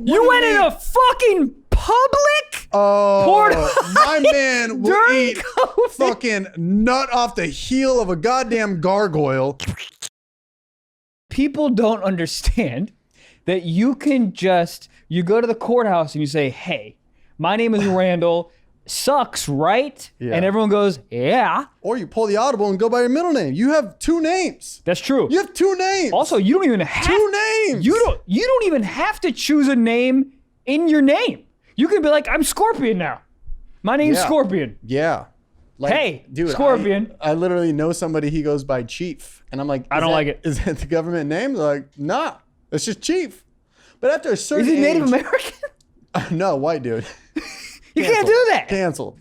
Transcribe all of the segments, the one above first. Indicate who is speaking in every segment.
Speaker 1: You went in a fucking public?
Speaker 2: Oh, my man will
Speaker 1: During
Speaker 2: eat
Speaker 1: COVID?
Speaker 2: fucking nut off the heel of a goddamn gargoyle.
Speaker 1: People don't understand that you can just, you go to the courthouse and you say, hey, my name is Randall. Sucks, right?
Speaker 2: Yeah.
Speaker 1: And everyone goes, yeah.
Speaker 2: Or you pull the audible and go by your middle name. You have 2 names.
Speaker 1: That's true.
Speaker 2: You have 2 names.
Speaker 1: Also, you don't even have
Speaker 2: 2 names.
Speaker 1: You don't even have to choose a name in your name. You can be like, I'm Scorpion now. My name's Scorpion.
Speaker 2: Yeah. Like,
Speaker 1: Hey,
Speaker 2: dude,
Speaker 1: Scorpion.
Speaker 2: I literally know somebody, he goes by Chief. And I'm like,
Speaker 1: I don't like it.
Speaker 2: Is that the government name? They're like, nah, it's just Chief. But after a certain
Speaker 1: Is he
Speaker 2: age,
Speaker 1: Native American?
Speaker 2: No, white dude.
Speaker 1: You can't do that.
Speaker 2: Canceled.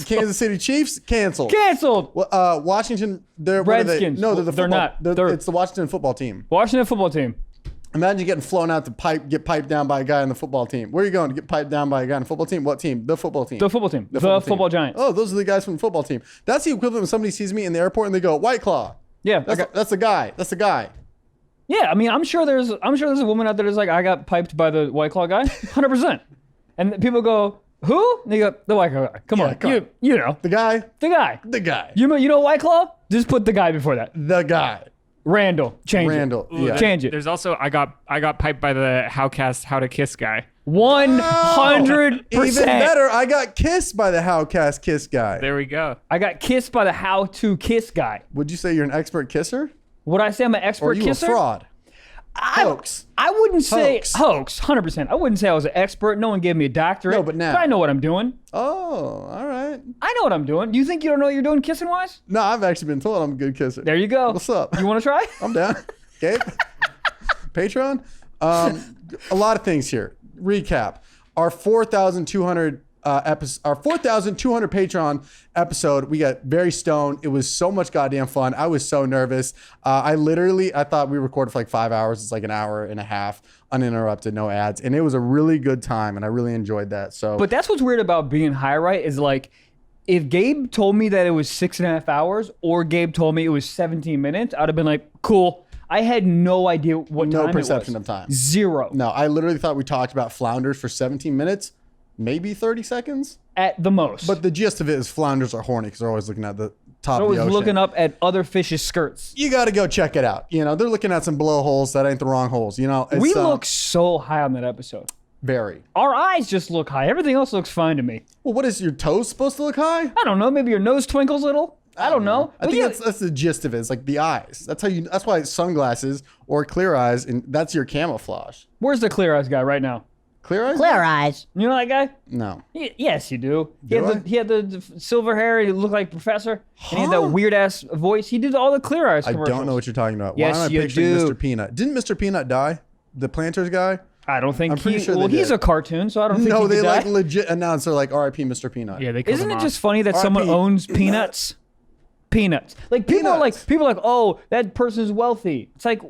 Speaker 2: Kansas City Chiefs, canceled.
Speaker 1: Canceled.
Speaker 2: Washington, they're
Speaker 1: Redskins.
Speaker 2: No, they're the
Speaker 1: They're
Speaker 2: football.
Speaker 1: not.
Speaker 2: It's the Washington football team.
Speaker 1: Washington football team.
Speaker 2: Imagine getting flown out to get piped down by a guy on the football team. Where are you going to get piped down by a guy on the football team? What team? The football team.
Speaker 1: The football team. The
Speaker 2: team.
Speaker 1: football Giants.
Speaker 2: Oh, those are the guys from the football team. That's the equivalent when somebody sees me in the airport and they go, White Claw.
Speaker 1: Yeah.
Speaker 2: That's the guy. That's the guy.
Speaker 1: Yeah, I mean, I'm sure there's a woman out there that's like, I got piped by the White Claw guy, 100%. And people go, who? And they go, the White Claw guy. Come on, you know,
Speaker 2: The guy.
Speaker 1: the guy.
Speaker 2: The guy.
Speaker 1: You know White Claw? Just put the guy before that.
Speaker 2: The guy.
Speaker 1: Randall, change
Speaker 2: Randall.
Speaker 1: it.
Speaker 2: Yeah.
Speaker 1: Change it.
Speaker 3: There's also I got piped by the How to Kiss guy.
Speaker 1: 100%.
Speaker 2: Even better, I got kissed by the Howcast Kiss guy.
Speaker 3: There we go.
Speaker 1: I got kissed by the How to Kiss guy.
Speaker 2: Would you say you're an expert kisser?
Speaker 1: Would I say I'm an
Speaker 2: Or
Speaker 1: expert
Speaker 2: are you
Speaker 1: kisser?
Speaker 2: a fraud? Hoax.
Speaker 1: I wouldn't say
Speaker 2: Hoax.
Speaker 1: 100%. I wouldn't say I was an expert. No one gave me a doctorate.
Speaker 2: No, but now.
Speaker 1: I know what I'm doing.
Speaker 2: Oh, all right.
Speaker 1: I know what I'm doing. Do you think you don't know what you're doing kissing wise?
Speaker 2: No, I've actually been told I'm a good kisser.
Speaker 1: There you go.
Speaker 2: What's up?
Speaker 1: You want to try?
Speaker 2: I'm down. Okay. Patreon. A lot of things here. Recap. Our 4,200 our 4,200 Patreon episode, we got very stoned. It was so much goddamn fun. I was so nervous. I thought we recorded for like 5 hours. It's like an hour and a half uninterrupted, no ads. And it was a really good time and I really enjoyed that. So,
Speaker 1: But that's what's weird about being high, right? Is like, if Gabe told me that it was 6.5 hours or Gabe told me it was 17 minutes, I'd have been like, cool. I had no idea what time
Speaker 2: no perception
Speaker 1: it was.
Speaker 2: of time.
Speaker 1: Zero.
Speaker 2: No, I literally thought we talked about flounders for 17 minutes, maybe 30 seconds.
Speaker 1: At the most.
Speaker 2: But the gist of it is flounders are horny because they're always looking at the top
Speaker 1: I
Speaker 2: of
Speaker 1: was
Speaker 2: the ocean.
Speaker 1: looking up at other fish's skirts.
Speaker 2: You got to go check it out. You know, they're looking at some blowholes that ain't the wrong holes. You know,
Speaker 1: We look so high on that episode.
Speaker 2: very.
Speaker 1: Our eyes just look high. Everything else looks fine to me.
Speaker 2: Well, what is your toes supposed to look high?
Speaker 1: I don't know. Maybe your nose twinkles a little. I don't know.
Speaker 2: I think that's the gist of it. It's like the eyes. That's why sunglasses or clear eyes, and that's your camouflage.
Speaker 1: Where's the clear eyes guy right now?
Speaker 2: Clear eyes?
Speaker 4: Clear eyes.
Speaker 1: You know that guy?
Speaker 2: No.
Speaker 1: Yes, you do.
Speaker 2: Do
Speaker 1: He had the silver hair. He looked like Professor. And he had that weird ass voice. He did all the clear eyes
Speaker 2: I
Speaker 1: commercials.
Speaker 2: don't know what you're talking about.
Speaker 1: Yes,
Speaker 2: why am I
Speaker 1: you
Speaker 2: picturing
Speaker 1: do.
Speaker 2: Mr. Peanut? Didn't Mr. Peanut die? The Planters guy?
Speaker 1: I don't think
Speaker 2: I'm pretty sure they
Speaker 1: he's
Speaker 2: did.
Speaker 1: a cartoon, so I don't think
Speaker 2: No,
Speaker 1: he
Speaker 2: they
Speaker 1: could
Speaker 2: like
Speaker 1: die.
Speaker 2: legit announced they're like R.I.P. Mr. Peanut.
Speaker 3: Yeah, they killed
Speaker 1: Isn't
Speaker 3: him
Speaker 1: it
Speaker 3: off.
Speaker 1: just funny that someone
Speaker 2: R.I.P.
Speaker 1: owns peanuts? Peanuts. Like people are
Speaker 2: Peanuts.
Speaker 1: like, oh, that person's wealthy. It's like,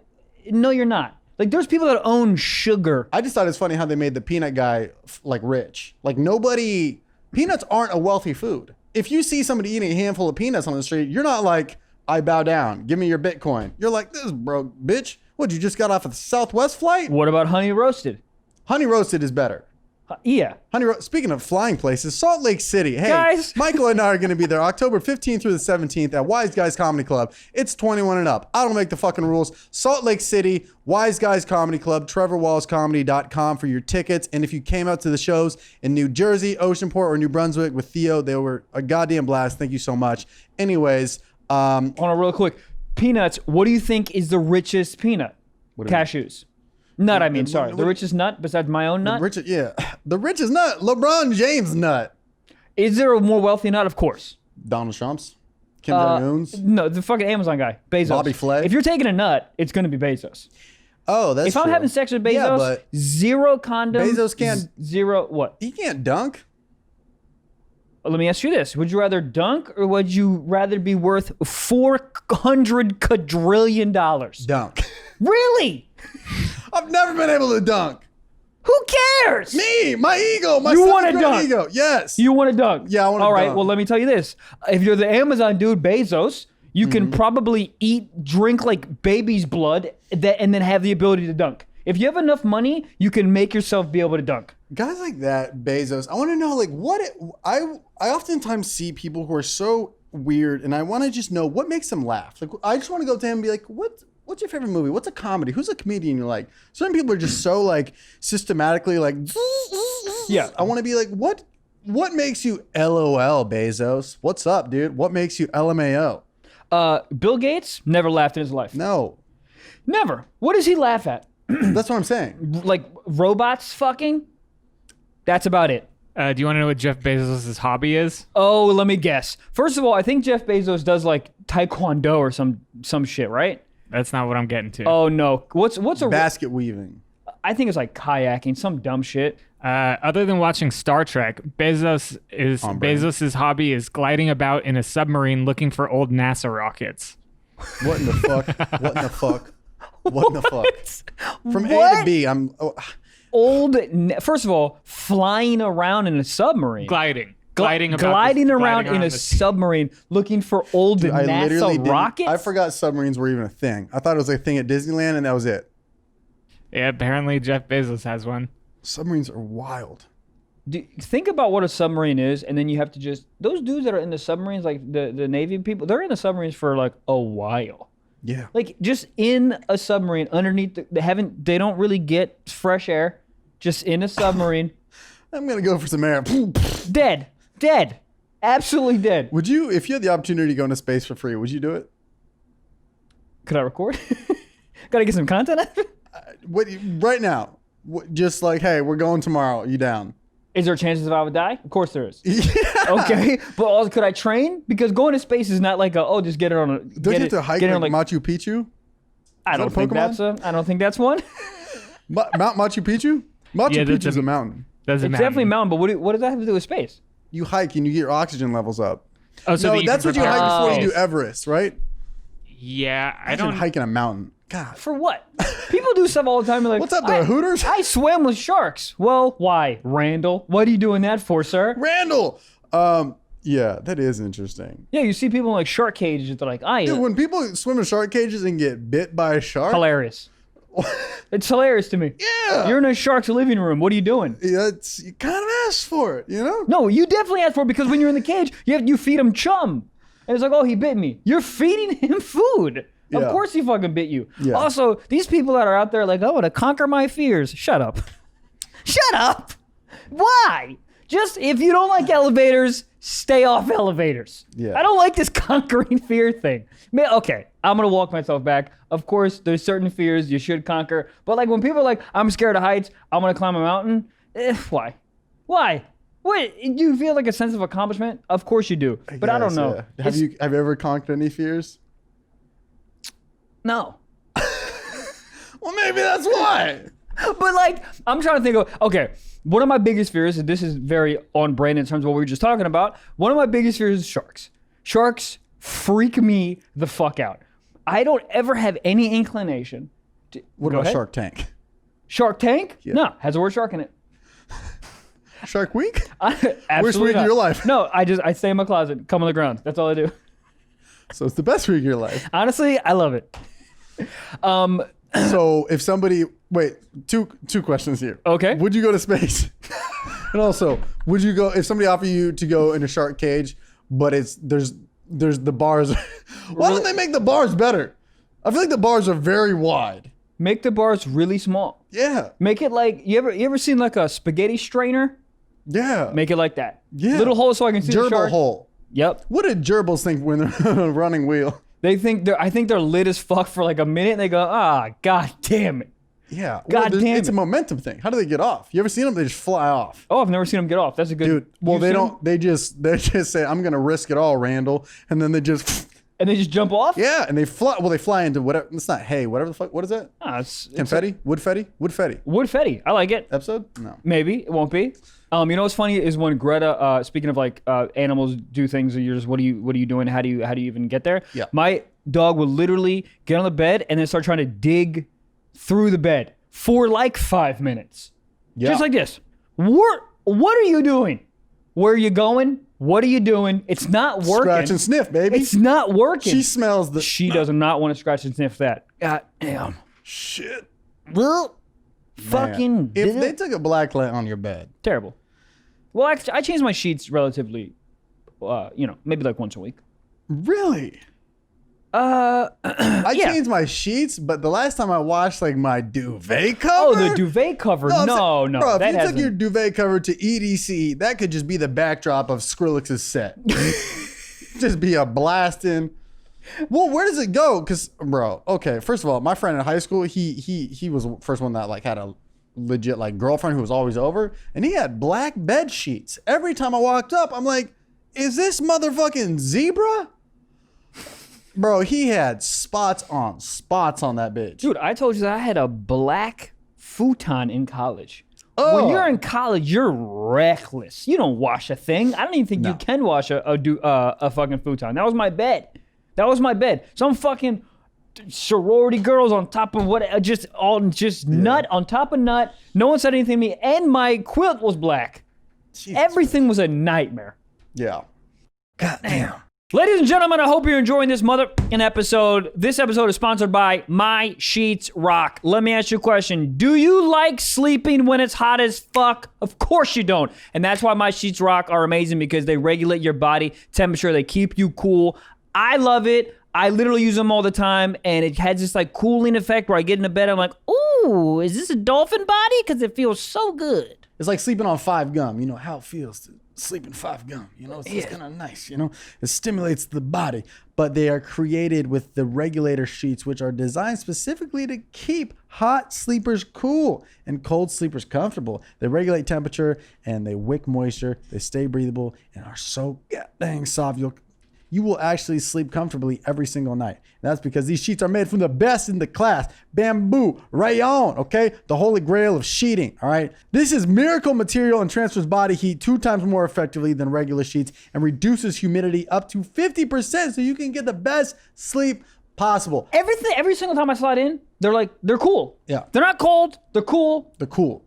Speaker 1: no, you're not. Like there's people that own sugar.
Speaker 2: I just thought it's funny how they made the peanut guy like rich. Like peanuts aren't a wealthy food. If you see somebody eating a handful of peanuts on the street, you're not like, I bow down, give me your Bitcoin. You're like, this broke bitch. What, you just got off a Southwest flight?
Speaker 1: What about honey roasted?
Speaker 2: Honey roasted is better.
Speaker 1: Yeah.
Speaker 2: Speaking of flying places, Salt Lake City. Hey,
Speaker 1: Guys.
Speaker 2: Michael and I are going to be there October 15th through the 17th at Wise Guys Comedy Club. It's 21 and up. I don't make the fucking rules. Salt Lake City, Wise Guys Comedy Club, TrevorWallsComedy.com for your tickets. And if you came out to the shows in New Jersey, Oceanport, or New Brunswick with Theo, they were a goddamn blast. Thank you so much. Anyways,
Speaker 1: Hold on real quick. Peanuts, what do you think is the richest peanut?
Speaker 2: do you mean?
Speaker 1: Cashews. Nut, I mean, sorry. The richest nut besides my own nut?
Speaker 2: the richest nut, LeBron James nut.
Speaker 1: Is there a more wealthy nut? Of course.
Speaker 2: Donald Trump's, Kim Jong-un's.
Speaker 1: No, the fucking Amazon guy, Bezos.
Speaker 2: Bobby Flay.
Speaker 1: If you're taking a nut, it's going to be Bezos.
Speaker 2: Oh, that's
Speaker 1: If I'm
Speaker 2: true.
Speaker 1: having sex with Bezos,
Speaker 2: Yeah, but
Speaker 1: zero condoms.
Speaker 2: Bezos can't-
Speaker 1: Zero what?
Speaker 2: he can't dunk.
Speaker 1: Let me ask you this. Would you rather dunk or would you rather be worth $400 quadrillion?
Speaker 2: Dunk.
Speaker 1: Really?
Speaker 2: I've never been able to dunk.
Speaker 1: Who cares?
Speaker 2: Me, my ego, my
Speaker 1: You wanna
Speaker 2: seventh grade
Speaker 1: dunk?
Speaker 2: ego. Yes.
Speaker 1: You want to dunk?
Speaker 2: Yeah, I wanna
Speaker 1: All right,
Speaker 2: dunk.
Speaker 1: well, let me tell you this. If you're the Amazon dude, Bezos, you can probably drink like baby's blood and then have the ability to dunk. If you have enough money, you can make yourself be able to dunk.
Speaker 2: Guys like that, Bezos. I want to know, like, I oftentimes see people who are so weird, and I want to just know what makes them laugh. Like, I just want to go to him and be like, what's your favorite movie? What's a comedy? Who's a comedian you like? Certain people are just so like systematically like.
Speaker 1: Yeah.
Speaker 2: I want to be like, what makes you LOL, Bezos? What's up, dude? What makes you LMAO?
Speaker 1: Bill Gates never laughed in his life.
Speaker 2: No.
Speaker 1: Never. What does he laugh at?
Speaker 2: That's what I'm saying.
Speaker 1: Like robots fucking? That's about it.
Speaker 3: Do you want to know what Jeff Bezos' hobby is?
Speaker 1: Oh, let me guess. First of all, I think Jeff Bezos does like taekwondo or some shit, right?
Speaker 3: That's not what I'm getting to.
Speaker 1: Oh no. What's a
Speaker 2: Basket weaving.
Speaker 1: I think it's like kayaking, some dumb shit.
Speaker 3: Other than watching Star Trek, Bezos's hobby is gliding about in a submarine looking for old NASA rockets.
Speaker 2: What in the fuck? What in the fuck? What in the fuck? From
Speaker 1: What?
Speaker 2: A to B,
Speaker 1: First of all, flying around in a submarine.
Speaker 3: Gliding
Speaker 1: Gliding around in a submarine looking for old
Speaker 2: I literally
Speaker 1: NASA
Speaker 2: didn't.
Speaker 1: rockets?
Speaker 2: I forgot submarines were even a thing. I thought it was a thing at Disneyland, and that was it.
Speaker 3: Yeah, apparently Jeff Bezos has one.
Speaker 2: Submarines are wild.
Speaker 1: Think about what a submarine is, and then you have to just... Those dudes that are in the submarines, like the Navy people, they're in the submarines for like a while.
Speaker 2: Yeah.
Speaker 1: Like just in a submarine underneath, they don't really get fresh air. Just in a submarine.
Speaker 2: I'm going to go for some air.
Speaker 1: Dead. Absolutely dead.
Speaker 2: Would you, if you had the opportunity to go into space for free, would you do it?
Speaker 1: Could I record? Gotta get some content out of it?
Speaker 2: Right now, just like, hey, we're going tomorrow. You down?
Speaker 1: Is there chances that I would die? Of course there is.
Speaker 2: Yeah.
Speaker 1: Okay, but also, could I train? Because going to space is not like just get it on a.
Speaker 2: Don't you have to hike like Machu Picchu?
Speaker 1: I don't think that's one.
Speaker 2: Mount Machu Picchu? Machu Picchu is a mountain.
Speaker 3: That's a
Speaker 1: It's
Speaker 3: mountain.
Speaker 1: definitely a mountain, but what does that have to do with space?
Speaker 2: You hike and you get your oxygen levels up.
Speaker 3: Oh, so
Speaker 2: No,
Speaker 3: that
Speaker 2: that's
Speaker 3: can
Speaker 2: what you
Speaker 3: prepare
Speaker 2: hike
Speaker 3: for
Speaker 2: before you do
Speaker 3: space.
Speaker 2: Everest, right?
Speaker 3: Yeah, I
Speaker 2: Imagine
Speaker 3: don't.
Speaker 2: hiking a mountain. God.
Speaker 1: For what? People do stuff all the time. Like,
Speaker 2: What's up, the Hooters?
Speaker 1: I swim with sharks. Well, why, Randall? What are you doing that for, sir?
Speaker 2: Randall. Yeah, that is interesting.
Speaker 1: Yeah, you see people in like shark cages. They're like,
Speaker 2: Dude, when people swim in shark cages and get bit by a shark,
Speaker 1: hilarious. It's hilarious to me.
Speaker 2: Yeah.
Speaker 1: You're in a shark's living room. What are you doing?
Speaker 2: You kind of asked for it, you know?
Speaker 1: No, you definitely asked for it because when you're in the cage, you feed him chum. And it's like, oh, he bit me. You're feeding him food.
Speaker 2: Yeah.
Speaker 1: Of course he fucking bit you.
Speaker 2: Yeah.
Speaker 1: Also, these people that are out there like, I want to conquer my fears. Shut up. Shut up. Why? Just if you don't like elevators, stay off elevators.
Speaker 2: Yeah.
Speaker 1: I don't like this conquering fear thing. Okay, I'm going to walk myself back. Of course, there's certain fears you should conquer. But like when people are like, I'm scared of heights, I'm going to climb a mountain. Why? Why? What? Do you feel like a sense of accomplishment? Of course you do. But I don't know.
Speaker 2: Yeah. Have you ever conquered any fears?
Speaker 1: No.
Speaker 2: Well, maybe that's why.
Speaker 1: But like, I'm trying to think of, okay, one of my biggest fears, and this is very on brand in terms of what we were just talking about, one of my biggest fears is sharks. Sharks freak me the fuck out. I don't ever have any inclination to...
Speaker 2: What
Speaker 1: Go
Speaker 2: about
Speaker 1: ahead.
Speaker 2: Shark Tank?
Speaker 1: Shark Tank?
Speaker 2: Yeah.
Speaker 1: No, has the word shark in it.
Speaker 2: Shark Week?
Speaker 1: Absolutely
Speaker 2: Worst week of
Speaker 1: not.
Speaker 2: your life.
Speaker 1: No, I stay in my closet, come on the ground. That's all I do.
Speaker 2: So it's the best week of your life.
Speaker 1: Honestly, I love it.
Speaker 2: So if somebody, wait, two questions here.
Speaker 1: Okay.
Speaker 2: Would you go to space? And also, would you go, if somebody offered you to go in a shark cage, but there's the bars. Why don't they make the bars better? I feel like the bars are very wide.
Speaker 1: Make the bars really small.
Speaker 2: Yeah.
Speaker 1: Make it like, you ever seen like a spaghetti strainer?
Speaker 2: Yeah.
Speaker 1: Make it like that.
Speaker 2: Yeah.
Speaker 1: Little hole so I can see the
Speaker 2: Gerbil
Speaker 1: shark.
Speaker 2: hole.
Speaker 1: Yep.
Speaker 2: What did gerbils think when they're on a running wheel?
Speaker 1: I think they're lit as fuck for like a minute and they go, god damn it.
Speaker 2: Yeah.
Speaker 1: God damn
Speaker 2: It's
Speaker 1: it.
Speaker 2: a momentum thing. How do they get off? You ever seen them? They just fly off.
Speaker 1: Oh, I've never seen them get off. That's a good
Speaker 2: Dude, well,
Speaker 1: You've
Speaker 2: they
Speaker 1: seen
Speaker 2: don't,
Speaker 1: them?
Speaker 2: they just say, I'm going to risk it all, Randall. And then they just,
Speaker 1: And they just jump off?
Speaker 2: yeah. And they fly into whatever, it's not hay, whatever the fuck, what is that?
Speaker 1: It's
Speaker 2: Confetti? Woodfetti? Woodfetti.
Speaker 1: Woodfetti. I like it.
Speaker 2: Episode? No.
Speaker 1: Maybe. It won't be. You know what's funny is when Greta, speaking of like animals do things, and you're just, what are you doing? How do you even get there?
Speaker 2: Yeah.
Speaker 1: My dog will literally get on the bed and then start trying to dig through the bed for like 5 minutes.
Speaker 2: Yeah.
Speaker 1: Just like this. What are you doing? Where are you going? What are you doing? It's not working.
Speaker 2: Scratch and sniff, baby.
Speaker 1: It's not working.
Speaker 2: She smells the
Speaker 1: She does not want to scratch and sniff that. God damn.
Speaker 2: shit.
Speaker 1: Well, Fucking
Speaker 2: if they took a black light on your bed.
Speaker 1: terrible. Well, actually, I change my sheets relatively, maybe like once a week.
Speaker 2: Really? I changed my sheets, but the last time I washed like my duvet cover.
Speaker 1: Oh, the duvet cover. No.
Speaker 2: Bro,
Speaker 1: that
Speaker 2: if you
Speaker 1: hasn't.
Speaker 2: took your duvet cover to EDC, that could just be the backdrop of Skrillex's set. Just be a blasting. Well, where does it go? Because, bro, okay, first of all, my friend in high school, he was the first one that like had a legit like girlfriend who was always over, and he had black bed sheets. Every time I walked up, I'm like, is this motherfucking zebra? Bro, he had spots on that bitch.
Speaker 1: Dude, I told you that I had a black futon in college.
Speaker 2: Oh.
Speaker 1: When you're in college, you're reckless. You don't wash a thing. I don't even think you can wash a fucking futon. That was my bed. Some fucking sorority girls on top of nut on top of nut. No one said anything to me, and my quilt was black.
Speaker 2: Jesus.
Speaker 1: Everything was a nightmare.
Speaker 2: Yeah.
Speaker 1: Goddamn. Ladies and gentlemen, I hope you're enjoying this motherfucking episode. This episode is sponsored by My Sheets Rock. Let me ask you a question. Do you like sleeping when it's hot as fuck? Of course you don't. And that's why My Sheets Rock are amazing, because they regulate your body temperature. They keep you cool. I love it. I literally use them all the time, and it has this like cooling effect where I get into bed, I'm like, ooh, is this a dolphin body? Because it feels so good.
Speaker 2: It's like sleeping on 5 gum. You know how it feels to sleep in 5 gum. You know, it's just kind of nice. You know, it stimulates the body. But they are created with the regulator sheets, which are designed specifically to keep hot sleepers cool and cold sleepers comfortable. They regulate temperature and they wick moisture. They stay breathable and are so goddamn soft. You will actually sleep comfortably every single night. And that's because these sheets are made from the best in the class. Bamboo, rayon, okay? The holy grail of sheeting, all right? This is miracle material and transfers body heat 2 times more effectively than regular sheets and reduces humidity up to 50% so you can get the best sleep possible.
Speaker 1: Every single time I slide in, they're cool.
Speaker 2: Yeah.
Speaker 1: They're not cold. They're cool.
Speaker 2: They're cool.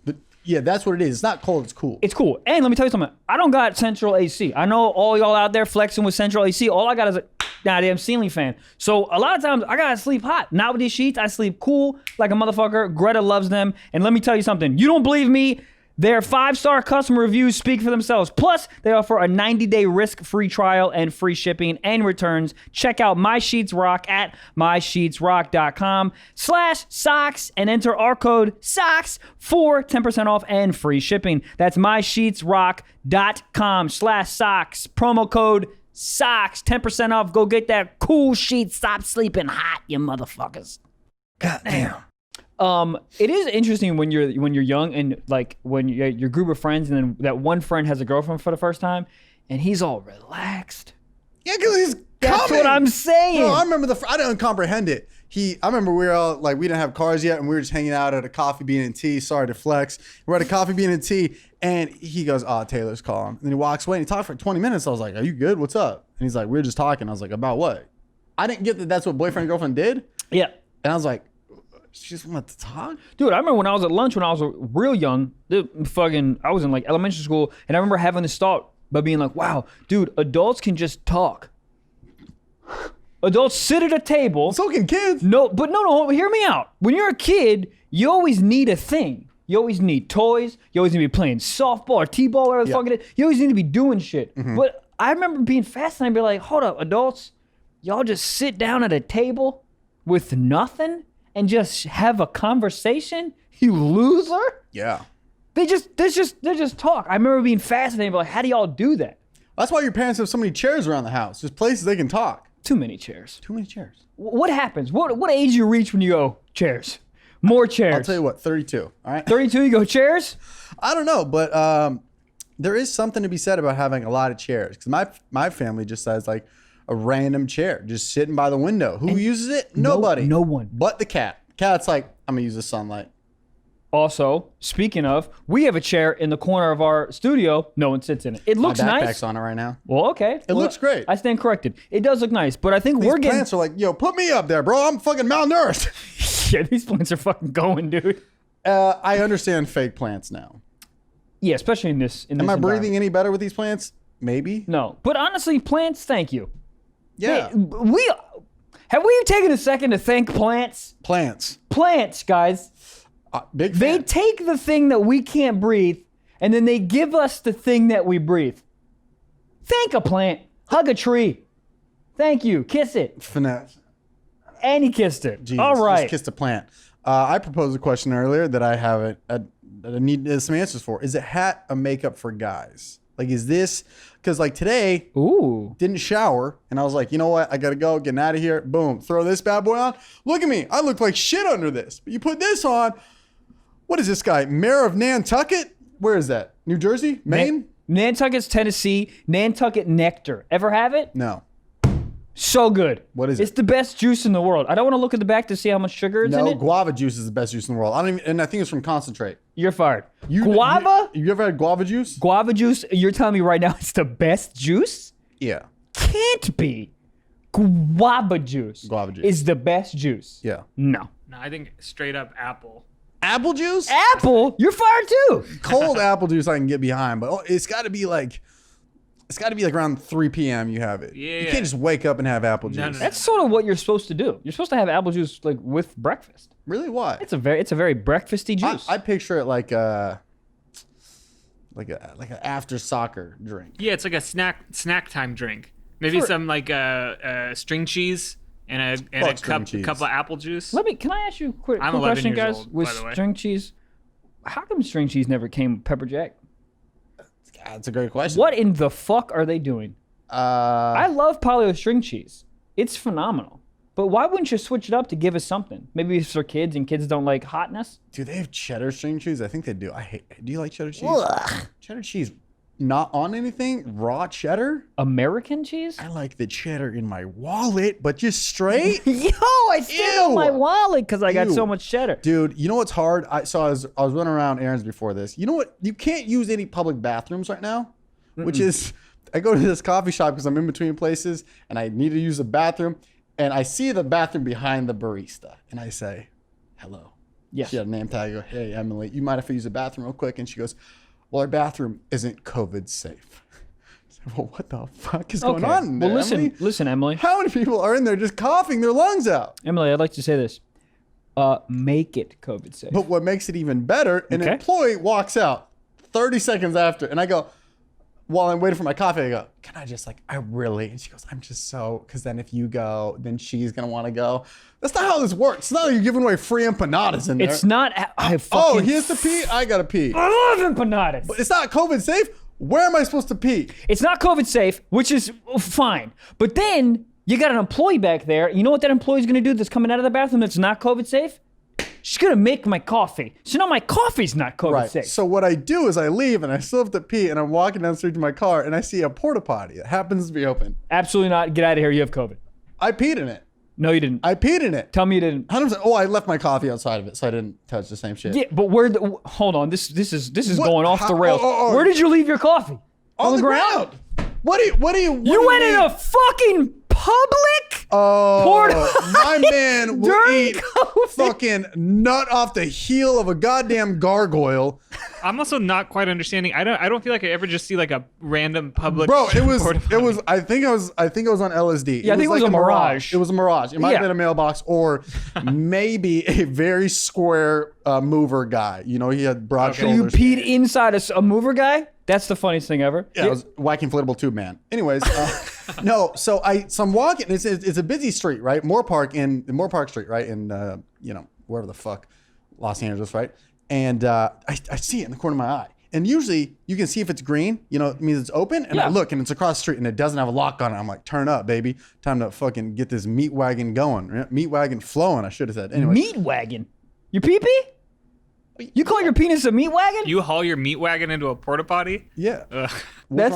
Speaker 2: Yeah, that's what it is. It's not cold, it's cool.
Speaker 1: It's cool. And let me tell you something. I don't got central AC. I know all y'all out there flexing with central AC. All I got is a goddamn ceiling fan. So a lot of times I gotta sleep hot. Not with these sheets. I sleep cool like a motherfucker. Greta loves them. And let me tell you something. You don't believe me? Their 5-star customer reviews speak for themselves. Plus, they offer a 90-day risk-free trial and free shipping and returns. Check out My Sheets Rock at mysheetsrock.com/socks and enter our code SOCKS for 10% off and free shipping. That's mysheetsrock.com/socks. Promo code SOCKS. 10% off. Go get that cool sheet. Stop sleeping hot, you motherfuckers. Goddamn. It is interesting when you're young and like when your group of friends and then that one friend has a girlfriend for the first time and he's all relaxed.
Speaker 2: Yeah, because he's
Speaker 1: That's
Speaker 2: coming.
Speaker 1: what I'm saying.
Speaker 2: No, I remember I didn't comprehend it. I remember we were all like, we didn't have cars yet and we were just hanging out at a Coffee Bean and Tea. Sorry to flex. We're at a Coffee Bean and Tea and he goes, oh, Taylor's calling. And then he walks away and he talked for 20 minutes. I was like, are you good? What's up? And he's like, we're just talking. I was like, about what? I didn't get that that's what boyfriend and girlfriend did.
Speaker 1: Yeah.
Speaker 2: And I was like, she just wanted to talk?
Speaker 1: Dude, I remember when I was at lunch when I was real young, I was in like elementary school, and I remember having this thought by being like, wow, dude, adults can just talk. Adults sit at a table.
Speaker 2: So can kids.
Speaker 1: No, hear me out. When you're a kid, you always need a thing. You always need toys. You always need to be playing softball or t-ball or whatever the fuck it is. You always need to be doing shit. Mm-hmm. But I remember being fascinated and be like, hold up, adults, y'all just sit down at a table with nothing and just have a conversation? You loser?
Speaker 2: Yeah.
Speaker 1: They just talk. I remember being fascinated, like, how do y'all do that?
Speaker 2: That's why your parents have so many chairs around the house. There's places they can talk.
Speaker 1: Too many chairs.
Speaker 2: Too many chairs.
Speaker 1: What happens? What age you reach when you go, chairs? More chairs.
Speaker 2: I'll tell you what, 32. All right.
Speaker 1: 32, you go, chairs?
Speaker 2: I don't know, but there is something to be said about having a lot of chairs. Because my family just has like a random chair just sitting by the window. Who uses it? Nobody.
Speaker 1: No one.
Speaker 2: But the cat. Cat's like, I'm going to use the sunlight.
Speaker 1: Also, speaking of, we have a chair in the corner of our studio. No one sits in it. It looks
Speaker 2: My backpack's
Speaker 1: nice.
Speaker 2: on it right now.
Speaker 1: Well, okay.
Speaker 2: It looks great.
Speaker 1: I stand corrected. It does look nice, but I think
Speaker 2: These
Speaker 1: we're getting...
Speaker 2: plants are like, yo, put me up there, bro. I'm fucking malnourished.
Speaker 1: Yeah, these plants are fucking going, dude.
Speaker 2: I understand fake plants now.
Speaker 1: Yeah, especially in this
Speaker 2: Am I breathing any better with these plants? Maybe.
Speaker 1: No. But honestly, plants, thank you.
Speaker 2: Yeah.
Speaker 1: Have we taken a second to thank plants?
Speaker 2: Plants.
Speaker 1: Plants, guys.
Speaker 2: Big
Speaker 1: They
Speaker 2: fan.
Speaker 1: take the thing that we can't breathe, and then they give us the thing that we breathe. Thank a plant. Hug a tree. Thank you. Kiss it.
Speaker 2: Finesse.
Speaker 1: And he kissed it.
Speaker 2: Jesus,
Speaker 1: All right.
Speaker 2: just kissed a plant. I proposed a question earlier that I haven't, that I need some answers for. Is a hat a makeup for guys? Like, is this, because like today,
Speaker 1: Ooh.
Speaker 2: didn't shower, and I was like, you know what? I gotta go, getting out of here. Boom, throw this bad boy on. Look at me. I look like shit under this. But you put this on. What is this guy? Mayor of Nantucket? Where is that? New Jersey? Maine?
Speaker 1: Nantucket's Tennessee. Nantucket Nectar. Ever have it?
Speaker 2: No.
Speaker 1: So good.
Speaker 2: What is
Speaker 1: It's
Speaker 2: it?
Speaker 1: the best juice in the world. I don't want to look at the back to see how much sugar is in
Speaker 2: No,
Speaker 1: it.
Speaker 2: guava juice is the best juice in the world. I don't even, and I think it's from concentrate.
Speaker 1: You're fired. Guava?
Speaker 2: You ever had guava juice?
Speaker 1: Guava juice? You're telling me right now it's the best juice?
Speaker 2: Yeah.
Speaker 1: Can't be. Guava juice.
Speaker 2: Guava juice.
Speaker 1: Is the best juice.
Speaker 2: Yeah.
Speaker 1: No.
Speaker 3: No, I think straight up apple.
Speaker 2: Apple juice?
Speaker 1: Apple? You're fired too.
Speaker 2: Cold apple juice I can get behind, but it's got to be like around 3 p.m. you have it.
Speaker 3: Yeah.
Speaker 2: You can't just wake up and have apple juice.
Speaker 3: No, no.
Speaker 1: That's sort of what you're supposed to do. You're supposed to have apple juice like with breakfast.
Speaker 2: Really? Why?
Speaker 1: It's a very breakfasty juice.
Speaker 2: I picture it like an after soccer drink.
Speaker 3: Yeah, it's like a snack time drink. Maybe some like string cheese and a
Speaker 2: Fuck string
Speaker 3: cup
Speaker 2: cheese.
Speaker 3: of apple juice.
Speaker 1: Can I ask you a quick
Speaker 3: I'm
Speaker 1: quick
Speaker 3: 11
Speaker 1: question,
Speaker 3: years
Speaker 1: guys?
Speaker 3: old,
Speaker 1: With
Speaker 3: by the way.
Speaker 1: string cheese, how come string cheese never came with pepper jack?
Speaker 2: That's a great question.
Speaker 1: What in the fuck are they doing? I love paleo string cheese. It's phenomenal. But why wouldn't you switch it up to give us something? Maybe it's for kids and kids don't like hotness.
Speaker 2: Do they have cheddar string cheese? I think they do. Do you like cheddar cheese? Cheddar cheese, not on anything. Raw cheddar.
Speaker 1: American cheese?
Speaker 2: I like the cheddar in my wallet, but just straight.
Speaker 1: Yo, I still
Speaker 2: Ew.
Speaker 1: my wallet because I got
Speaker 2: Ew.
Speaker 1: so much cheddar.
Speaker 2: Dude, you know what's hard? I was running around errands before this. You know what? You can't use any public bathrooms right now, which is, I go to this coffee shop because I'm in between places and I need to use the bathroom, and I see the bathroom behind the barista, and I say, "Hello."
Speaker 1: Yes.
Speaker 2: She had a name tag. I go, "Hey, Emily, you mind if I use the bathroom real quick?" And she goes, "Well, our bathroom isn't COVID safe." I said, "Well, what the fuck is going on in there,
Speaker 1: Well, listen,
Speaker 2: Emily?
Speaker 1: listen, Emily.
Speaker 2: How many people are in there just coughing their lungs out?"
Speaker 1: Emily, I'd like to say this. Make it COVID safe.
Speaker 2: But what makes it even better, an
Speaker 1: Okay.
Speaker 2: employee walks out 30 seconds after, and I go, while I'm waiting for my coffee, I go, "Can I just and she goes, "I'm just so," because then if you go, then she's going to want to go. That's not how this works. It's not like you're giving away free empanadas in there.
Speaker 1: It's not. I
Speaker 2: Oh,
Speaker 1: fucking.
Speaker 2: he has to pee? I got to pee.
Speaker 1: I love empanadas.
Speaker 2: It's not COVID safe? Where am I supposed to pee?
Speaker 1: It's not COVID safe, which is fine. But then you got an employee back there. You know what that employee's gonna do that's coming out of the bathroom that's not COVID safe? She's gonna make my coffee. So now my coffee's not COVID
Speaker 2: Right.
Speaker 1: safe.
Speaker 2: So what I do is I leave, and I still have to pee, and I'm walking down the street to my car, and I see a porta-potty. It happens to be open.
Speaker 1: Absolutely not. Get out of here. You have COVID.
Speaker 2: I peed in it.
Speaker 1: No, you didn't.
Speaker 2: I peed in it.
Speaker 1: Tell me you didn't.
Speaker 2: 100%. Oh, I left my coffee outside of it, so I didn't touch the same shit.
Speaker 1: Yeah, but hold on. This is
Speaker 2: What?
Speaker 1: going off the
Speaker 2: How-
Speaker 1: rails.
Speaker 2: oh.
Speaker 1: Where did you leave your coffee?
Speaker 2: On the ground. What do you
Speaker 1: You went in a fucking public?
Speaker 2: My man will
Speaker 1: During
Speaker 2: eat
Speaker 1: COVID?
Speaker 2: fucking nut off the heel of a goddamn gargoyle.
Speaker 3: I'm also not quite understanding. I don't feel like I ever just see like a random public.
Speaker 2: Bro, it was
Speaker 3: porta-potty.
Speaker 2: I think it was on LSD.
Speaker 1: Yeah, I think it was a mirage.
Speaker 2: It was a mirage. It might have
Speaker 1: Yeah.
Speaker 2: been a mailbox or maybe a very square mover guy. You know, he had broad
Speaker 1: So you
Speaker 2: shoulders.
Speaker 1: peed inside a mover guy? That's the funniest thing ever.
Speaker 2: Yeah, it was whacking inflatable tube man. Anyways, no. So I'm walking. It's a busy street, right? Moore Park Street, right? In wherever the fuck, Los Angeles, right? And I see it in the corner of my eye. And usually you can see if it's green, it means it's open. And I
Speaker 1: Yeah.
Speaker 2: look and it's across the street and it doesn't have a lock on it. I'm like, turn up, baby. Time to fucking get this meat wagon going. Right? Meat wagon flowing, I should have said. Anyway.
Speaker 1: Meat wagon. Your pee-pee? You call your penis a meat wagon?
Speaker 3: You haul your meat wagon into a porta potty?
Speaker 2: Yeah.
Speaker 3: Ugh.
Speaker 1: That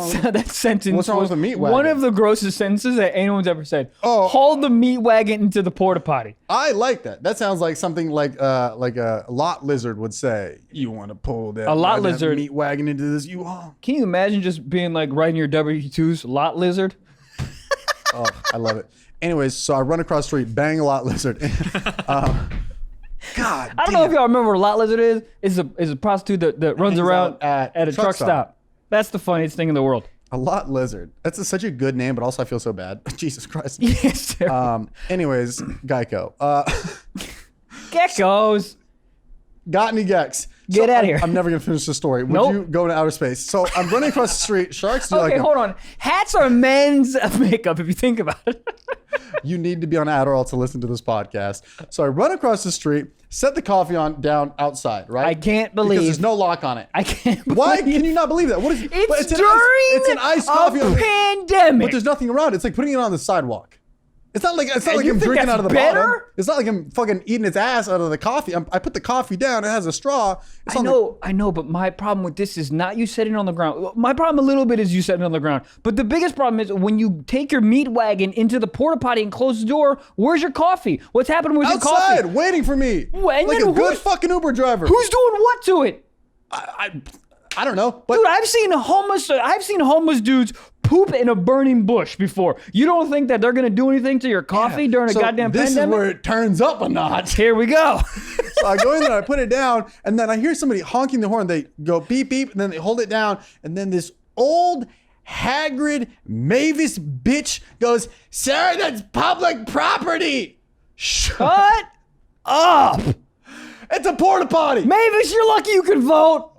Speaker 1: sentence
Speaker 2: what's wrong
Speaker 1: was
Speaker 2: with the meat
Speaker 1: one
Speaker 2: wagon?
Speaker 1: of the grossest sentences that anyone's ever said.
Speaker 2: Oh.
Speaker 1: Haul the meat wagon into the porta potty.
Speaker 2: I like that. That sounds like something like a lot lizard would say. You want to pull that
Speaker 1: lot
Speaker 2: that
Speaker 1: lizard.
Speaker 2: meat wagon into this U-Haul?
Speaker 1: Can you imagine just being like writing your W-2s, lot lizard?
Speaker 2: Oh, I love it. Anyways, so I run across the street, bang a lot lizard. God,
Speaker 1: I don't know if y'all remember what a lot lizard is. Is a prostitute that runs
Speaker 2: hangs
Speaker 1: around
Speaker 2: out
Speaker 1: at a truck stop. That's the funniest thing in the world.
Speaker 2: a lot lizard. That's such a good name, but also I feel so bad. Jesus Christ.
Speaker 1: Yes, sir.
Speaker 2: Anyways, Geico.
Speaker 1: Geckos.
Speaker 2: got any gex.
Speaker 1: Get out of here.
Speaker 2: I'm never going to finish the story. Would
Speaker 1: Nope.
Speaker 2: you go into outer space? So I'm running across the street. Sharks do
Speaker 1: Okay,
Speaker 2: like
Speaker 1: hold on. Hats are men's makeup if you think about it.
Speaker 2: You need to be on Adderall to listen to this podcast. So I run across the street, set the coffee down outside, right?
Speaker 1: I can't believe.
Speaker 2: Because there's no lock on it.
Speaker 1: I can't
Speaker 2: Why
Speaker 1: believe.
Speaker 2: can you not believe that? What is
Speaker 1: It's
Speaker 2: an
Speaker 1: during
Speaker 2: it's an iced coffee
Speaker 1: a pandemic.
Speaker 2: but there's nothing around. It's like putting it on the sidewalk. It's not like
Speaker 1: you
Speaker 2: I'm
Speaker 1: think
Speaker 2: drinking
Speaker 1: that's
Speaker 2: out of the
Speaker 1: better?
Speaker 2: bottom. It's not like I'm fucking eating its ass out of the coffee. I put the coffee down. It has a straw. It's
Speaker 1: I
Speaker 2: on
Speaker 1: know, but my problem with this is not you setting it on the ground. My problem a little bit is you setting it on the ground. But the biggest problem is when you take your meat wagon into the porta potty and close the door, where's your coffee? What's happening with your coffee?
Speaker 2: outside waiting for me.
Speaker 1: Well, and
Speaker 2: like
Speaker 1: then
Speaker 2: a good fucking Uber driver.
Speaker 1: Who's doing what to it?
Speaker 2: I don't know. But
Speaker 1: Dude, I've seen homeless dudes poop in a burning bush before. You don't think that they're gonna do anything to your coffee during a
Speaker 2: so
Speaker 1: goddamn
Speaker 2: this
Speaker 1: pandemic?
Speaker 2: is where it turns up a notch.
Speaker 1: Here we go.
Speaker 2: So I go in there, I put it down, and then I hear somebody honking the horn. They go beep, beep, and then they hold it down. And then this old, haggard Mavis bitch goes, "Sir, that's public property."
Speaker 1: Shut up.
Speaker 2: It's a porta potty.
Speaker 1: Mavis, you're lucky you can vote.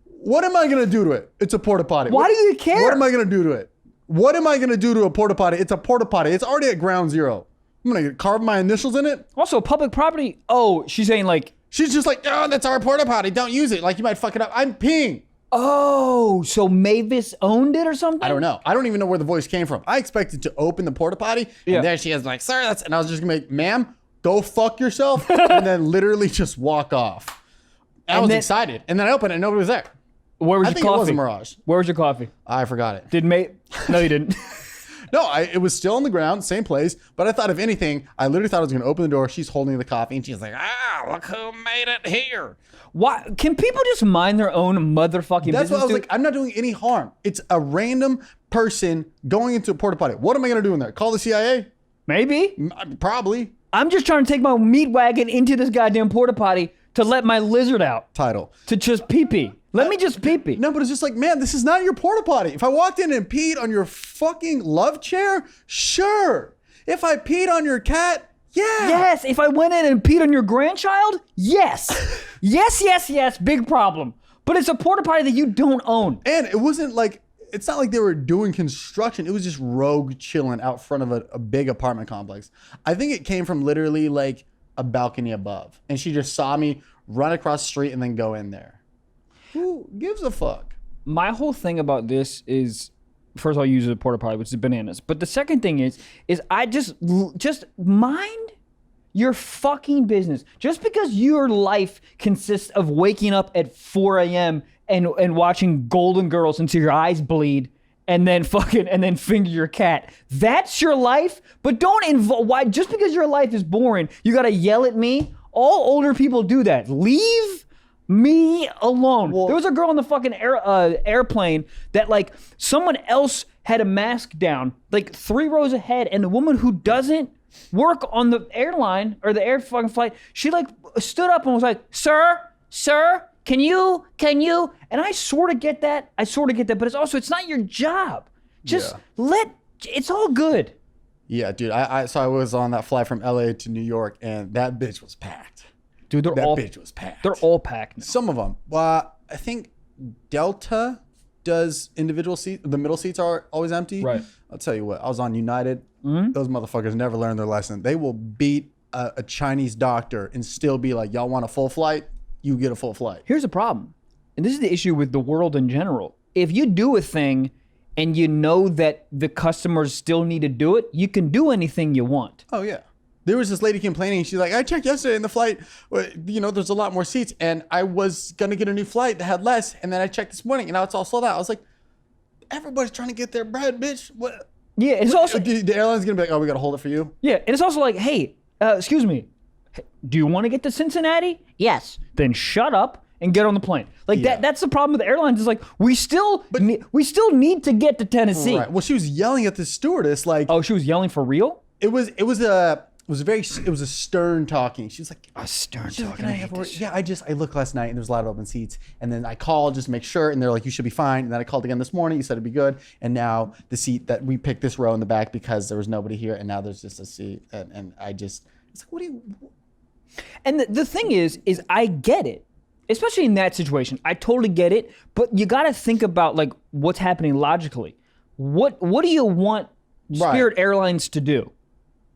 Speaker 2: What am I going to do to it? It's a porta potty.
Speaker 1: Why do you care?
Speaker 2: What am I going to do to it? What am I going to do to a porta potty? It's a porta potty. It's already at ground zero. I'm going to carve my initials in it.
Speaker 1: Also, public property. Oh, she's saying like,
Speaker 2: She's just like, "Oh, that's our porta potty. Don't use it. Like, you might fuck it up." I'm peeing.
Speaker 1: oh, so Mavis owned it or something?
Speaker 2: I don't know. I don't even know where the voice came from. I expected to open the porta potty,
Speaker 1: Yeah.
Speaker 2: and there she is, like, "Sir, that's," and I was just gonna make, "Ma'am, go fuck yourself," and then literally just walk off. I was
Speaker 1: then-
Speaker 2: excited, and then I opened it, and nobody was there.
Speaker 1: Where was
Speaker 2: I
Speaker 1: your
Speaker 2: think
Speaker 1: coffee?
Speaker 2: it was a mirage.
Speaker 1: Where was your coffee?
Speaker 2: I forgot it.
Speaker 1: No, you didn't.
Speaker 2: No, it was still on the ground, same place. But I thought, if anything, I literally thought I was gonna open the door. She's holding the coffee, and she's like, "Ah, look who made it here."
Speaker 1: Why can people just mind their own motherfucking
Speaker 2: That's
Speaker 1: business?
Speaker 2: why I was
Speaker 1: dude?
Speaker 2: like, I'm not doing any harm. It's a random person going into a porta potty. What am I gonna do in there? Call the CIA?
Speaker 1: Maybe.
Speaker 2: Probably.
Speaker 1: I'm just trying to take my meat wagon into this goddamn porta potty to let my lizard out.
Speaker 2: Title.
Speaker 1: To just pee pee. Let me just pee pee.
Speaker 2: No, but it's just like, man, this is not your porta potty. If I walked in and peed on your fucking love chair, sure. If I peed on your cat, yeah.
Speaker 1: Yes, if I went in and peed on your grandchild, yes. yes, big problem. But it's a porta potty that you don't own.
Speaker 2: And it wasn't like, it's not like they were doing construction. It was just rogue chilling out front of a big apartment complex. I think it came from literally like a balcony above. And she just saw me run across the street and then go in there. Who gives a fuck?
Speaker 1: My whole thing about this is, first of all, use a porta potty, which is bananas. But the second thing is I just mind your fucking business. Just because your life consists of waking up at 4 a.m. and watching Golden Girls until your eyes bleed and then finger your cat. That's your life. But don't why just because your life is boring, you gotta yell at me. All older people do that. Leave me alone.
Speaker 2: Well,
Speaker 1: there was a girl on the fucking airplane that like someone else had a mask down like 3 rows ahead, and the woman who doesn't work on the airline or the air fucking flight, she like stood up and was like, sir, can you? And I sort of get that, but it's also, it's not your job. Just it's all good.
Speaker 2: Yeah, dude. So I was on that flight from LA to New York, and that bitch was packed.
Speaker 1: Dude,
Speaker 2: That bitch was packed.
Speaker 1: They're all packed now.
Speaker 2: Some of them. Well, I think Delta does individual seats. The middle seats are always empty.
Speaker 1: Right.
Speaker 2: I'll tell you what. I was on United. Those motherfuckers never learn their lesson. They will beat a Chinese doctor and still be like, "Y'all want a full flight? You get a full flight."
Speaker 1: Here's the problem, and this is the issue with the world in general. If you do a thing and you know that the customers still need to do it, you can do anything you want.
Speaker 2: Oh yeah. There was this lady complaining. She's like, "I checked yesterday in the flight. There's a lot more seats, and I was gonna get a new flight that had less, and then I checked this morning, and now it's all sold out." I was like, "Everybody's trying to get their bread, bitch. What?"
Speaker 1: Yeah, it's also
Speaker 2: The airline's gonna be like, "Oh, we gotta hold it for you."
Speaker 1: yeah, and it's also like, hey, excuse me, do you want to get to Cincinnati? Yes. Then shut up and get on the plane. Like
Speaker 2: Yeah.
Speaker 1: that's the problem with the airlines. Is like we still need to get to Tennessee.
Speaker 2: Right. Well, she was yelling at the stewardess like,
Speaker 1: Oh, she was yelling for real?
Speaker 2: it was a stern talking. She was like,
Speaker 1: A stern
Speaker 2: she's like,
Speaker 1: talking.
Speaker 2: "Can I have a word?" Yeah, I looked last night and there's a lot of open seats, and then I called just to make sure, and they're like, "You should be fine." And then I called again this morning. You said it'd be good, and now the seat that we picked this row in the back because there was nobody here, and now there's just a seat, and I just, it's like, what do you?
Speaker 1: And the thing is I get it, especially in that situation. I totally get it, but you got to think about like what's happening logically. What do you want Spirit Airlines to do?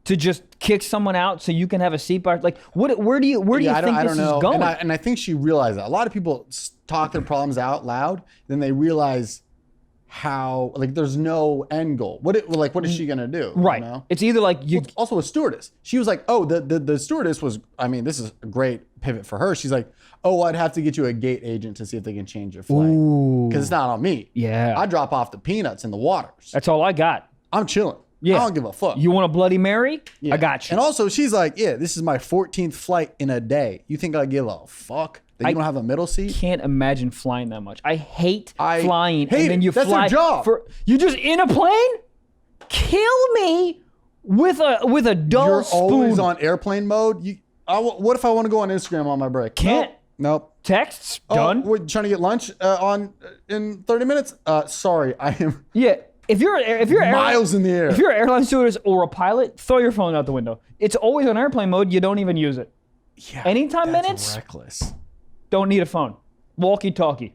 Speaker 1: To just kick someone out so you can have a seat bar? Like, where do you think this is going?
Speaker 2: And I think she realized that. A lot of people talk their problems out loud, then they realize how like there's no end goal. What is she gonna do?
Speaker 1: Right.
Speaker 2: You know?
Speaker 1: It's either like you.
Speaker 2: Well, also a stewardess. She was like, oh, the stewardess was. I mean, this is a great pivot for her. She's like, oh, I'd have to get you a gate agent to see if they can change your flight because it's not on me.
Speaker 1: Yeah.
Speaker 2: I drop off the peanuts in the waters.
Speaker 1: That's all I got.
Speaker 2: I'm chilling.
Speaker 1: Yeah.
Speaker 2: I don't give a fuck.
Speaker 1: You want a Bloody Mary?
Speaker 2: Yeah.
Speaker 1: I got you.
Speaker 2: And also, she's like, yeah, this is my 14th flight in a day. You think I give a fuck that you don't have a middle seat?
Speaker 1: Can't imagine flying that much. I hate flying.
Speaker 2: Hate
Speaker 1: and then you
Speaker 2: That's
Speaker 1: fly
Speaker 2: their job.
Speaker 1: You just in a plane? Kill me with a dull
Speaker 2: You're
Speaker 1: spoon.
Speaker 2: always on airplane mode. What if I want to go on Instagram on my break?
Speaker 1: Can't.
Speaker 2: Nope.
Speaker 1: Texts done.
Speaker 2: We're trying to get lunch in 30 minutes. Sorry, I am.
Speaker 1: Yeah. If you're
Speaker 2: miles in the air.
Speaker 1: If you're an airline stewardess or a pilot, throw your phone out the window. It's always on airplane mode. You don't even use it.
Speaker 2: Yeah.
Speaker 1: Anytime
Speaker 2: that's
Speaker 1: minutes.
Speaker 2: Reckless.
Speaker 1: Don't need a phone. Walkie-talkie.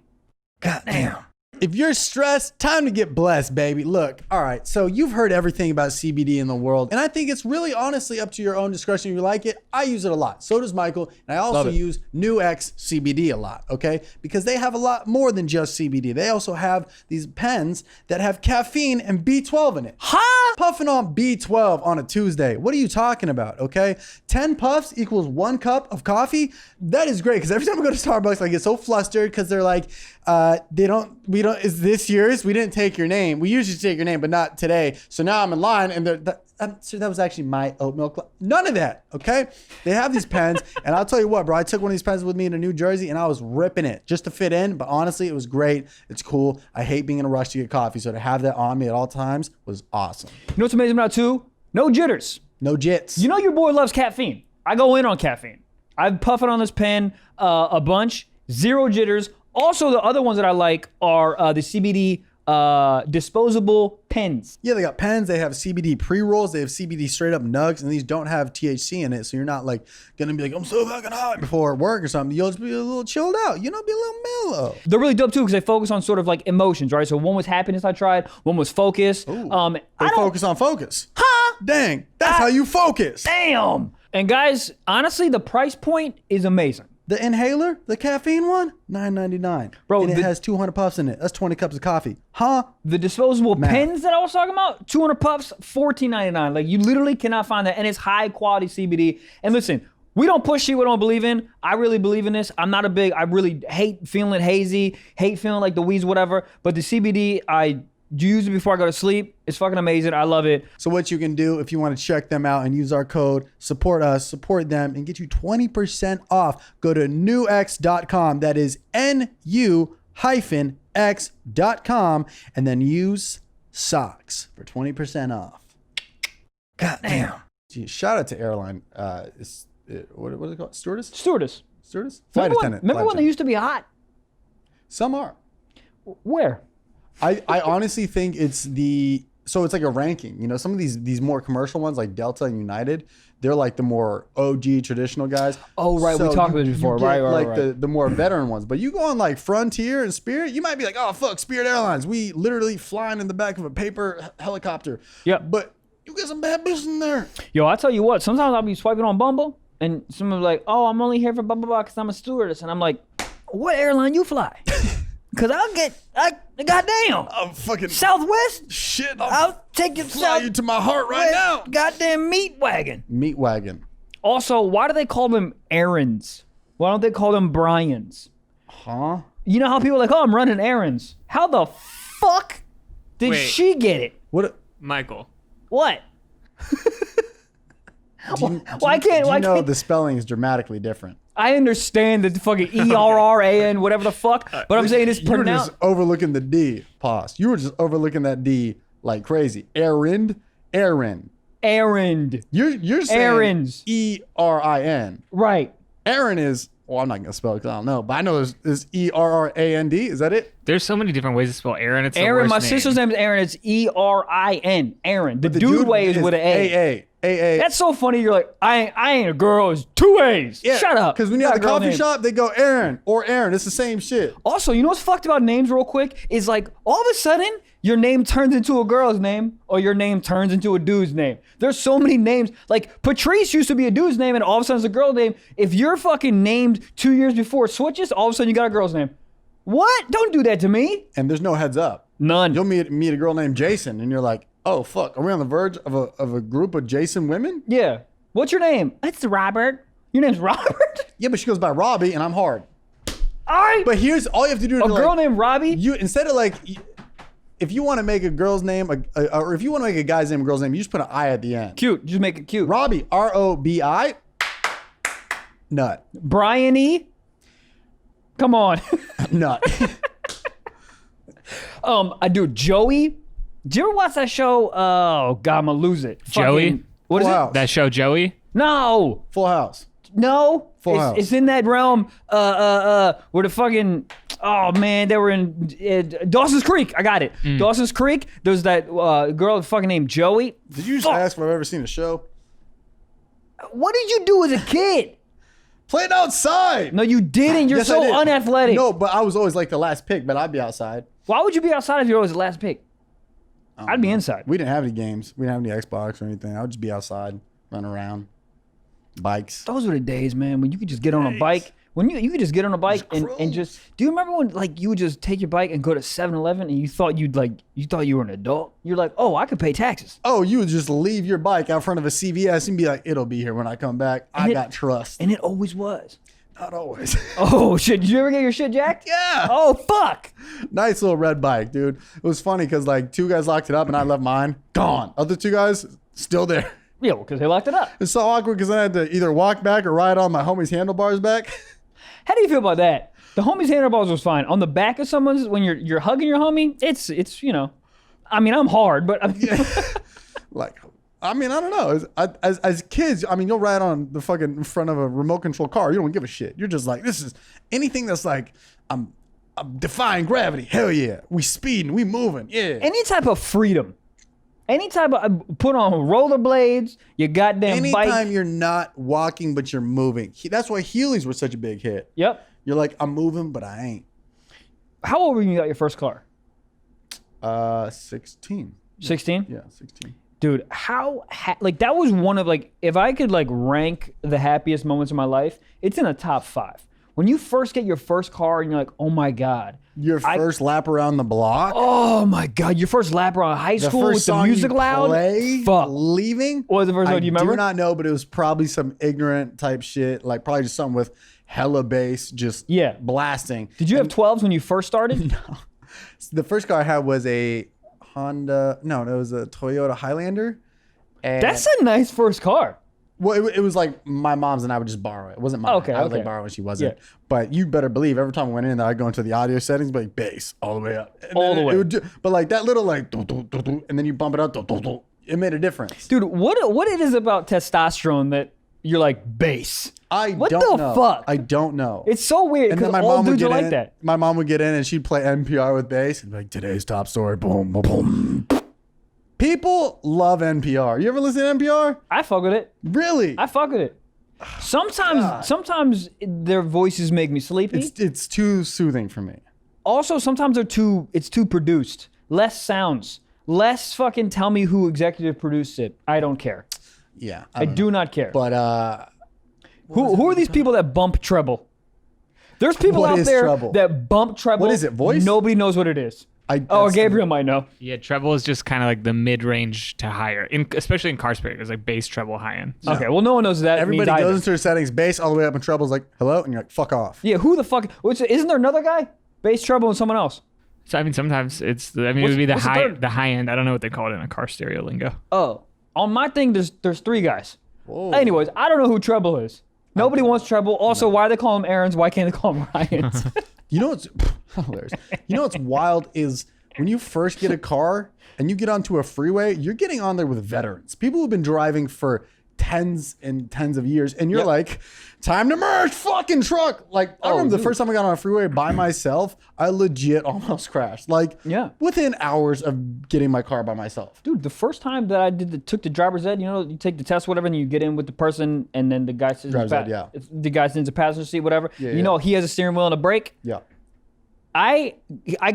Speaker 2: Goddamn. If you're stressed, time to get blessed, baby. Look, all right, so you've heard everything about CBD in the world, and I think it's really honestly up to your own discretion if you like it. I use it a lot. So does Michael, and I also use New X CBD a lot, okay? Because they have a lot more than just CBD. They also have these pens that have caffeine and B12 in it.
Speaker 1: Huh?
Speaker 2: Puffing on B12 on a Tuesday. What are you talking about, okay? 10 puffs equals 1 cup of coffee. That is great, because every time I go to Starbucks, I get so flustered because they're like, is this yours? We didn't take your name. We usually take your name, but not today. So now I'm in line and so that was actually my oat milk. None of that, okay? They have these pens, and I'll tell you what, bro, I took one of these pens with me to New Jersey, and I was ripping it just to fit in, but honestly, it was great. It's cool. I hate being in a rush to get coffee, so to have that on me at all times was awesome.
Speaker 1: You know what's amazing about it too? No jitters.
Speaker 2: No jits.
Speaker 1: You know your boy loves caffeine. I go in on caffeine. I've puffed on this pen a bunch. Zero jitters. Also, the other ones that I like are the CBD disposable pens.
Speaker 2: Yeah, they got pens. They have CBD pre-rolls. They have CBD straight up nugs, and these don't have THC in it, so you're not like gonna be like, I'm so fucking hot before work or something. You'll just be a little chilled out. You know, be a little mellow.
Speaker 1: They're really dope too because they focus on sort of like emotions, right? So one was happiness I tried, one was focus.
Speaker 2: They focus on focus.
Speaker 1: Huh?
Speaker 2: Dang, that's how you focus.
Speaker 1: Damn. And guys, honestly, the price point is amazing.
Speaker 2: The inhaler, the caffeine one, $9.99.
Speaker 1: Bro,
Speaker 2: and it has 200 puffs in it. That's 20 cups of coffee. Huh?
Speaker 1: The disposable pens that I was talking about, 200 puffs, $14.99. Like, you literally cannot find that. And it's high quality CBD. And listen, we don't push shit we don't believe in. I really believe in this. I really hate feeling hazy, hate feeling like the weeds, whatever. But the CBD, I use it before I go to sleep. It's fucking amazing. I love it.
Speaker 2: So what you can do if you want to check them out and use our code, support us, support them, and get you 20% off, go to nux.com. That is NU-X.com, and then use socks for 20% off. God damn. Gee, shout out to airline. What is it called? Stewardess?
Speaker 1: Stewardess.
Speaker 2: Flight attendant.
Speaker 1: Remember when they used to be hot?
Speaker 2: Some are.
Speaker 1: Where?
Speaker 2: I honestly think it's it's like a ranking. You know, some of these more commercial ones like Delta and United, they're like the more OG traditional guys.
Speaker 1: Oh, right. We talked about it before. Right.
Speaker 2: The more veteran ones. But you go on like Frontier and Spirit, you might be like, oh, fuck, Spirit Airlines. We literally flying in the back of a paper helicopter.
Speaker 1: Yeah.
Speaker 2: But you get some bad business in there.
Speaker 1: Yo, I tell you what, sometimes I'll be swiping on Bumble and someone's like, oh, I'm only here for blah, blah, blah, because I'm a stewardess. And I'm like, what airline you fly? Because goddamn.
Speaker 2: I'm fucking
Speaker 1: Southwest?
Speaker 2: Shit.
Speaker 1: I'll take you
Speaker 2: fly you to my heart right now.
Speaker 1: Goddamn meat wagon.
Speaker 2: Meat wagon.
Speaker 1: Also, why do they call them errands? Why don't they call them Brian's?
Speaker 2: Huh?
Speaker 1: You know how people are like, oh, I'm running errands. How the fuck did she get it?
Speaker 2: What?
Speaker 3: Michael.
Speaker 1: What?
Speaker 2: Why can't the spelling is dramatically different?
Speaker 1: I understand the fucking ERRAN, whatever the fuck, but I'm saying it's pronounced.
Speaker 2: You were just overlooking the D. Pause. You were just overlooking that D like crazy. Errand.
Speaker 1: Errand.
Speaker 2: You're saying
Speaker 1: errands.
Speaker 2: ERIN.
Speaker 1: Right.
Speaker 2: Aaron is. Well, I'm not gonna spell it because I don't know, but I know there's ERRAND. Is that it?
Speaker 3: There's so many different ways to spell Aaron. It's
Speaker 1: Aaron.
Speaker 3: The
Speaker 1: My
Speaker 3: worst
Speaker 1: sister's
Speaker 3: name
Speaker 1: name is Aaron. It's ERIN. Aaron. The dude way is with an A.
Speaker 2: AA.
Speaker 1: That's so funny. You're like, I ain't a girl. It's 2 A's.
Speaker 2: Yeah,
Speaker 1: Shut up.
Speaker 2: Because when you're
Speaker 1: Not
Speaker 2: at
Speaker 1: a
Speaker 2: the
Speaker 1: girl
Speaker 2: coffee
Speaker 1: name.
Speaker 2: shop, they go Aaron or Aaron. It's the same shit.
Speaker 1: Also, you know what's fucked about names real quick? Is like all of a sudden your name turns into a girl's name or your name turns into a dude's name. There's so many names. Like Patrice used to be a dude's name and all of a sudden it's a girl's name. If you're fucking named 2 years before it switches, all of a sudden you got a girl's name. What? Don't do that to me.
Speaker 2: And there's no heads up.
Speaker 1: None.
Speaker 2: You'll meet a girl named Jason, and you're like, oh fuck, are we on the verge of a group of Jason women?
Speaker 1: Yeah. What's your name? It's Robert. Your name's Robert?
Speaker 2: Yeah, but she goes by Robbie, and I'm hard.
Speaker 1: But
Speaker 2: But here's all you have to do.
Speaker 1: a girl named Robbie?
Speaker 2: You instead of like, if you want to make a girl's name, or if you want to make a guy's name a girl's name, you just put an I at the end.
Speaker 1: Cute. Just make it cute.
Speaker 2: Robbie, R-O-B-I, nut,
Speaker 1: Brian E. Come on.
Speaker 2: nut.
Speaker 1: I do Joey. Did you ever watch that show? Oh God, I'm gonna lose it.
Speaker 3: Joey?
Speaker 1: Fucking- What is
Speaker 2: Full
Speaker 1: it?
Speaker 2: House.
Speaker 3: That show, Joey?
Speaker 1: No,
Speaker 2: Full House.
Speaker 1: no.
Speaker 2: Full House.
Speaker 1: It's in that realm. Where the fucking. Oh man, they were in Dawson's Creek. I got it. Dawson's Creek. There's that girl fucking named Joey.
Speaker 2: Did you just
Speaker 1: Fuck.
Speaker 2: ask if I've ever seen a show?
Speaker 1: What did you do as a kid?
Speaker 2: Playing outside.
Speaker 1: No, you didn't. You're
Speaker 2: Yes, I
Speaker 1: so
Speaker 2: did.
Speaker 1: unathletic.
Speaker 2: No, but I was always like the last pick, but I'd be outside.
Speaker 1: Why would you be outside if you're always the last pick? I'd be inside.
Speaker 2: We didn't have any games. We didn't have any Xbox or anything. I would just be outside, run around, bikes.
Speaker 1: Those were the days, man, when you could just get on a bike. When you could just get on a bike and just. Do you remember when like you would just take your bike and go to 7-Eleven and you thought you were an adult? You're like, oh, I could pay taxes.
Speaker 2: Oh, you would just leave your bike out front of a CVS and be like, it'll be here when I come back. I got trust.
Speaker 1: And it always was.
Speaker 2: Not always.
Speaker 1: Oh shit! Did you ever get your shit jacked?
Speaker 2: Yeah.
Speaker 1: Oh fuck!
Speaker 2: Nice little red bike, dude. It was funny because like 2 guys locked it up and I left mine. Gone. Other 2 guys still there.
Speaker 1: Yeah, because they locked it up.
Speaker 2: It's so awkward because I had to either walk back or ride on my homie's handlebars back.
Speaker 1: How do you feel about that? The homie's handlebars was fine. On the back of someone's when you're hugging your homie, it's you know, I mean I'm hard, but
Speaker 2: Like, I mean, I don't know. As kids, I mean, you'll ride on the fucking front of a remote control car. You don't give a shit. You're just like, this is anything that's like, I'm defying gravity. Hell yeah. We speeding. We moving. Yeah.
Speaker 1: any type of freedom, any type of put on rollerblades, your goddamn
Speaker 2: Anytime
Speaker 1: bike.
Speaker 2: you're not walking, but you're moving. That's why Heelys were such a big hit.
Speaker 1: Yep.
Speaker 2: You're like, I'm moving, but I ain't.
Speaker 1: How old were you when you got your first car?
Speaker 2: 16.
Speaker 1: 16?
Speaker 2: Yeah, 16.
Speaker 1: Dude, like that was one of like if I could like rank the happiest moments of my life, it's in the top 5. When you first get your first car and you're like, oh my God.
Speaker 2: Your first lap around the block.
Speaker 1: Oh my God, your first lap around high
Speaker 2: The
Speaker 1: school
Speaker 2: first
Speaker 1: with the
Speaker 2: song
Speaker 1: music
Speaker 2: you
Speaker 1: loud.
Speaker 2: play,
Speaker 1: Fuck.
Speaker 2: leaving.
Speaker 1: What was the first one? Do you remember?
Speaker 2: I do not know, but it was probably some ignorant type shit. Like probably just something with hella bass, just
Speaker 1: Yeah.
Speaker 2: blasting.
Speaker 1: Did you have 12s when you first started?
Speaker 2: No. The first car I had was a Honda. No, it was a Toyota Highlander. And
Speaker 1: That's a nice first car.
Speaker 2: well, it was like my mom's and I would just borrow it. It wasn't mine.
Speaker 1: Okay,
Speaker 2: I would
Speaker 1: okay.
Speaker 2: like borrow it. She wasn't.
Speaker 1: Yeah.
Speaker 2: But you better believe every time I went in there, I'd go into the audio settings, but like bass all the way up. And
Speaker 1: All
Speaker 2: then
Speaker 1: the
Speaker 2: it
Speaker 1: way.
Speaker 2: would but like that little like, do, do, do, do, and then you bump it up. Do, do, do, it made a difference.
Speaker 1: Dude, what it is about testosterone that you're like bass? What
Speaker 2: don't
Speaker 1: the
Speaker 2: know.
Speaker 1: fuck?
Speaker 2: I don't know.
Speaker 1: It's so weird
Speaker 2: And then
Speaker 1: because
Speaker 2: my
Speaker 1: all
Speaker 2: mom would
Speaker 1: dudes
Speaker 2: get
Speaker 1: are like
Speaker 2: in.
Speaker 1: that.
Speaker 2: My mom would get in and she'd play NPR with bass and be like, today's top story. Boom, boom, boom. People love NPR. You ever listen to NPR?
Speaker 1: I fuck with it.
Speaker 2: Really?
Speaker 1: I fuck with it. Sometimes their voices make me sleepy.
Speaker 2: It's too soothing for me.
Speaker 1: Also, sometimes it's too produced. Less sounds. Less fucking tell me who executive produced it. I don't care.
Speaker 2: Yeah.
Speaker 1: I do not care.
Speaker 2: But
Speaker 1: who are these people that bump treble? There's people
Speaker 2: What
Speaker 1: out
Speaker 2: is
Speaker 1: there
Speaker 2: treble?
Speaker 1: that bump treble.
Speaker 2: What is it, voice?
Speaker 1: Nobody knows what it is. Oh,
Speaker 2: that's-
Speaker 1: Gabriel might know.
Speaker 3: Yeah, treble is just kind of like the mid-range to higher, especially in car speakers, like bass, treble, high end. So
Speaker 1: Okay, well, no one knows that.
Speaker 2: Everybody
Speaker 1: means
Speaker 2: goes
Speaker 1: either.
Speaker 2: into their settings, bass all the way up, and treble's like, hello, and you're like, fuck off.
Speaker 1: Yeah, who the fuck? Isn't there another guy? Bass treble and someone else.
Speaker 3: I mean, sometimes it would be the
Speaker 1: what's the third?
Speaker 3: the high end. I don't know what they call it in a car stereo lingo.
Speaker 1: Oh, on my thing, there's 3 guys.
Speaker 2: Whoa.
Speaker 1: Anyways, I don't know who treble is. Nobody wants treble. Also, why they call him Aaron's? Why can't they call him Ryan's?
Speaker 2: You know what's hilarious? You know what's wild is when you first get a car and you get onto a freeway, you're getting on there with veterans. People who've been driving for tens and tens of years. And you're
Speaker 1: Yep.
Speaker 2: like, time to merge, fucking truck. Like, I remember the first time I got on a freeway by myself, I legit almost crashed. Like,
Speaker 1: Yeah.
Speaker 2: within hours of getting my car by myself.
Speaker 1: Dude, the first time that I took the driver's ed, you know, you take the test, whatever, and you get in with the person, and then the guy says,
Speaker 2: Driver's ed, yeah.
Speaker 1: the guy sends a passenger seat, whatever.
Speaker 2: Yeah,
Speaker 1: you
Speaker 2: yeah.
Speaker 1: know, he has a steering wheel and a brake.
Speaker 2: Yeah.
Speaker 1: I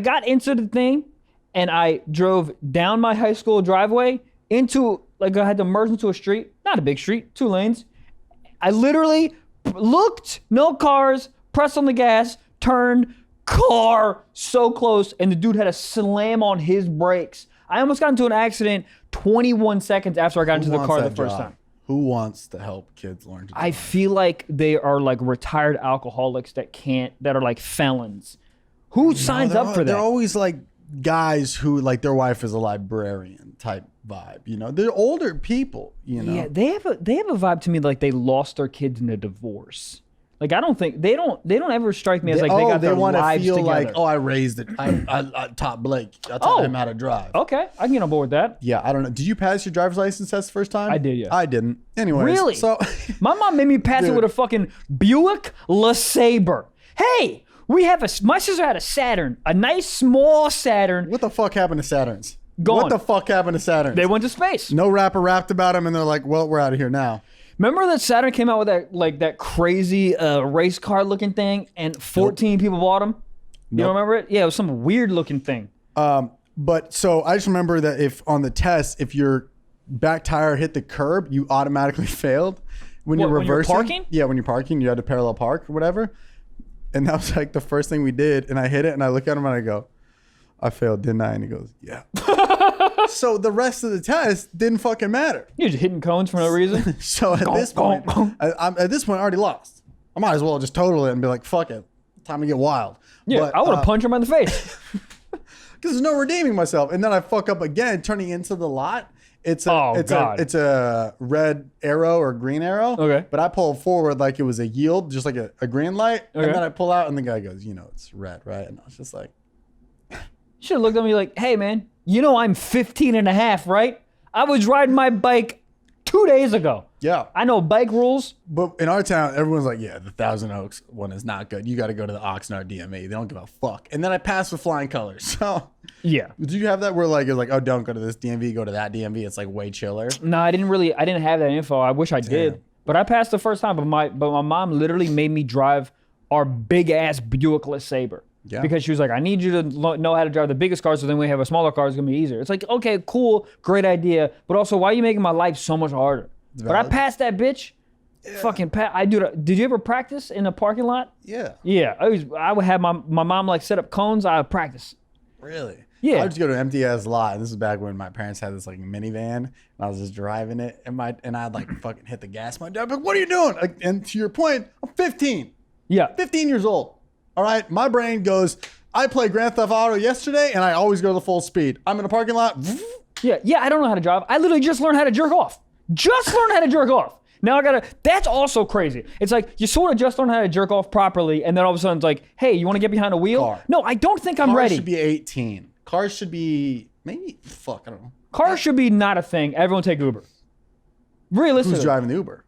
Speaker 1: got into the thing, and I drove down my high school driveway into, like, I had to merge into a street, not a big street, 2 lanes. I literally looked, no cars, pressed on the gas, turned, car, so close, and the dude had a slam on his brakes. I almost got into an accident 21 seconds after I got into the car the first time.
Speaker 2: Who wants to help kids learn to drive?
Speaker 1: I feel like they are like retired alcoholics that are like felons. Who signs up for that?
Speaker 2: They're always like guys who like their wife is a librarian type vibe. You know, they're older people. You know,
Speaker 1: Yeah, they have a vibe to me like they lost their kids in a divorce. Like I don't think they don't ever strike me as like they got their
Speaker 2: want to
Speaker 1: lives
Speaker 2: feel
Speaker 1: together.
Speaker 2: like, oh, I raised it. I taught Blake. I taught him how to drive.
Speaker 1: Okay, I can get on board with that.
Speaker 2: Yeah, I don't know. Did you pass your driver's license test the first time?
Speaker 1: I did, yeah.
Speaker 2: I didn't. Anyways,
Speaker 1: Really?
Speaker 2: So
Speaker 1: My mom made me pass it
Speaker 2: Dude.
Speaker 1: with a fucking Buick LeSabre. Hey, my sister had a Saturn, a nice small Saturn.
Speaker 2: what the fuck happened to Saturns?
Speaker 1: Gone.
Speaker 2: What the fuck happened to Saturns?
Speaker 1: They went to space.
Speaker 2: No rapper rapped about them, and they're like, well, we're out of here now.
Speaker 1: Remember that Saturn came out with that crazy race car looking thing, and 14 people bought them? You don't remember it? Yeah, it was some weird looking thing.
Speaker 2: But so I just remember that if on the test, if your back tire hit the curb, you automatically failed. When you're
Speaker 1: When you're
Speaker 2: reversing,
Speaker 1: parking?
Speaker 2: yeah, when you're parking, you had to parallel park or whatever. And that was like the first thing we did. And I hit it, and I look at him and I go, I failed, didn't I? And he goes, yeah. So the rest of the test didn't fucking matter.
Speaker 1: You're just hitting cones for no reason.
Speaker 2: So at this point, I'm at this point I already lost. I might as well just total it and be like, fuck it, time to get wild.
Speaker 1: Yeah,
Speaker 2: But,
Speaker 1: I would have punched him in the face.
Speaker 2: because there's no redeeming myself. And then I fuck up again, turning into the lot. It's a,
Speaker 1: Oh,
Speaker 2: it's
Speaker 1: God.
Speaker 2: a red arrow or green arrow.
Speaker 1: Okay.
Speaker 2: But I pull forward like it was a yield, just like a green light.
Speaker 1: Okay.
Speaker 2: And then I pull out and the guy goes, you know, it's red, right? And I was just like,
Speaker 1: You should have looked at me like, hey, man, you know I'm 15 and a half, right? I was riding my bike 2 days ago.
Speaker 2: yeah.
Speaker 1: I know bike rules.
Speaker 2: But in our town, everyone's like, yeah, the Thousand Oaks one is not good. You got to go to the Oxnard DME. They don't give a fuck. And then I passed with flying colors. So
Speaker 1: Yeah.
Speaker 2: do you have that where like, it's like, oh, don't go to this DMV, go to that DMV. It's like way chiller.
Speaker 1: No, I didn't have that info. I wish I did. But I passed the first time. But my mom literally made me drive our big ass Buick LeSabre.
Speaker 2: Yeah.
Speaker 1: Because she was like, I need you to know how to drive the biggest car, so then when we have a smaller car, it's gonna be easier. It's like, okay, cool, great idea, but also, why are you making my life so much harder? But I passed that bitch. Fucking I do that. Did you ever practice in a parking lot?
Speaker 2: Yeah.
Speaker 1: Yeah, I would have my mom like set up cones. I would practice.
Speaker 2: Really?
Speaker 1: Yeah.
Speaker 2: I would just go to an empty ass lot. And this is back when my parents had this like minivan and I was just driving it and I'd like fucking hit the gas. My dad, like, what are you doing? Like, and to your point, I'm 15.
Speaker 1: Yeah.
Speaker 2: 15 years old. All right. My brain goes, I played Grand Theft Auto yesterday and I always go to the full speed. I'm in a parking lot.
Speaker 1: Yeah, I don't know how to drive. I literally just learned how to jerk off. Just learned how to jerk off. Now that's also crazy. It's like you sort of just learn how to jerk off properly and then all of a sudden it's like, hey, you want to get behind a wheel?
Speaker 2: Car.
Speaker 1: No, I don't think I'm
Speaker 2: Cars
Speaker 1: ready.
Speaker 2: should be 18. Cars should be maybe, I don't know.
Speaker 1: Cars should be not a thing. Everyone take Uber. Realistically.
Speaker 2: Who's driving the Uber?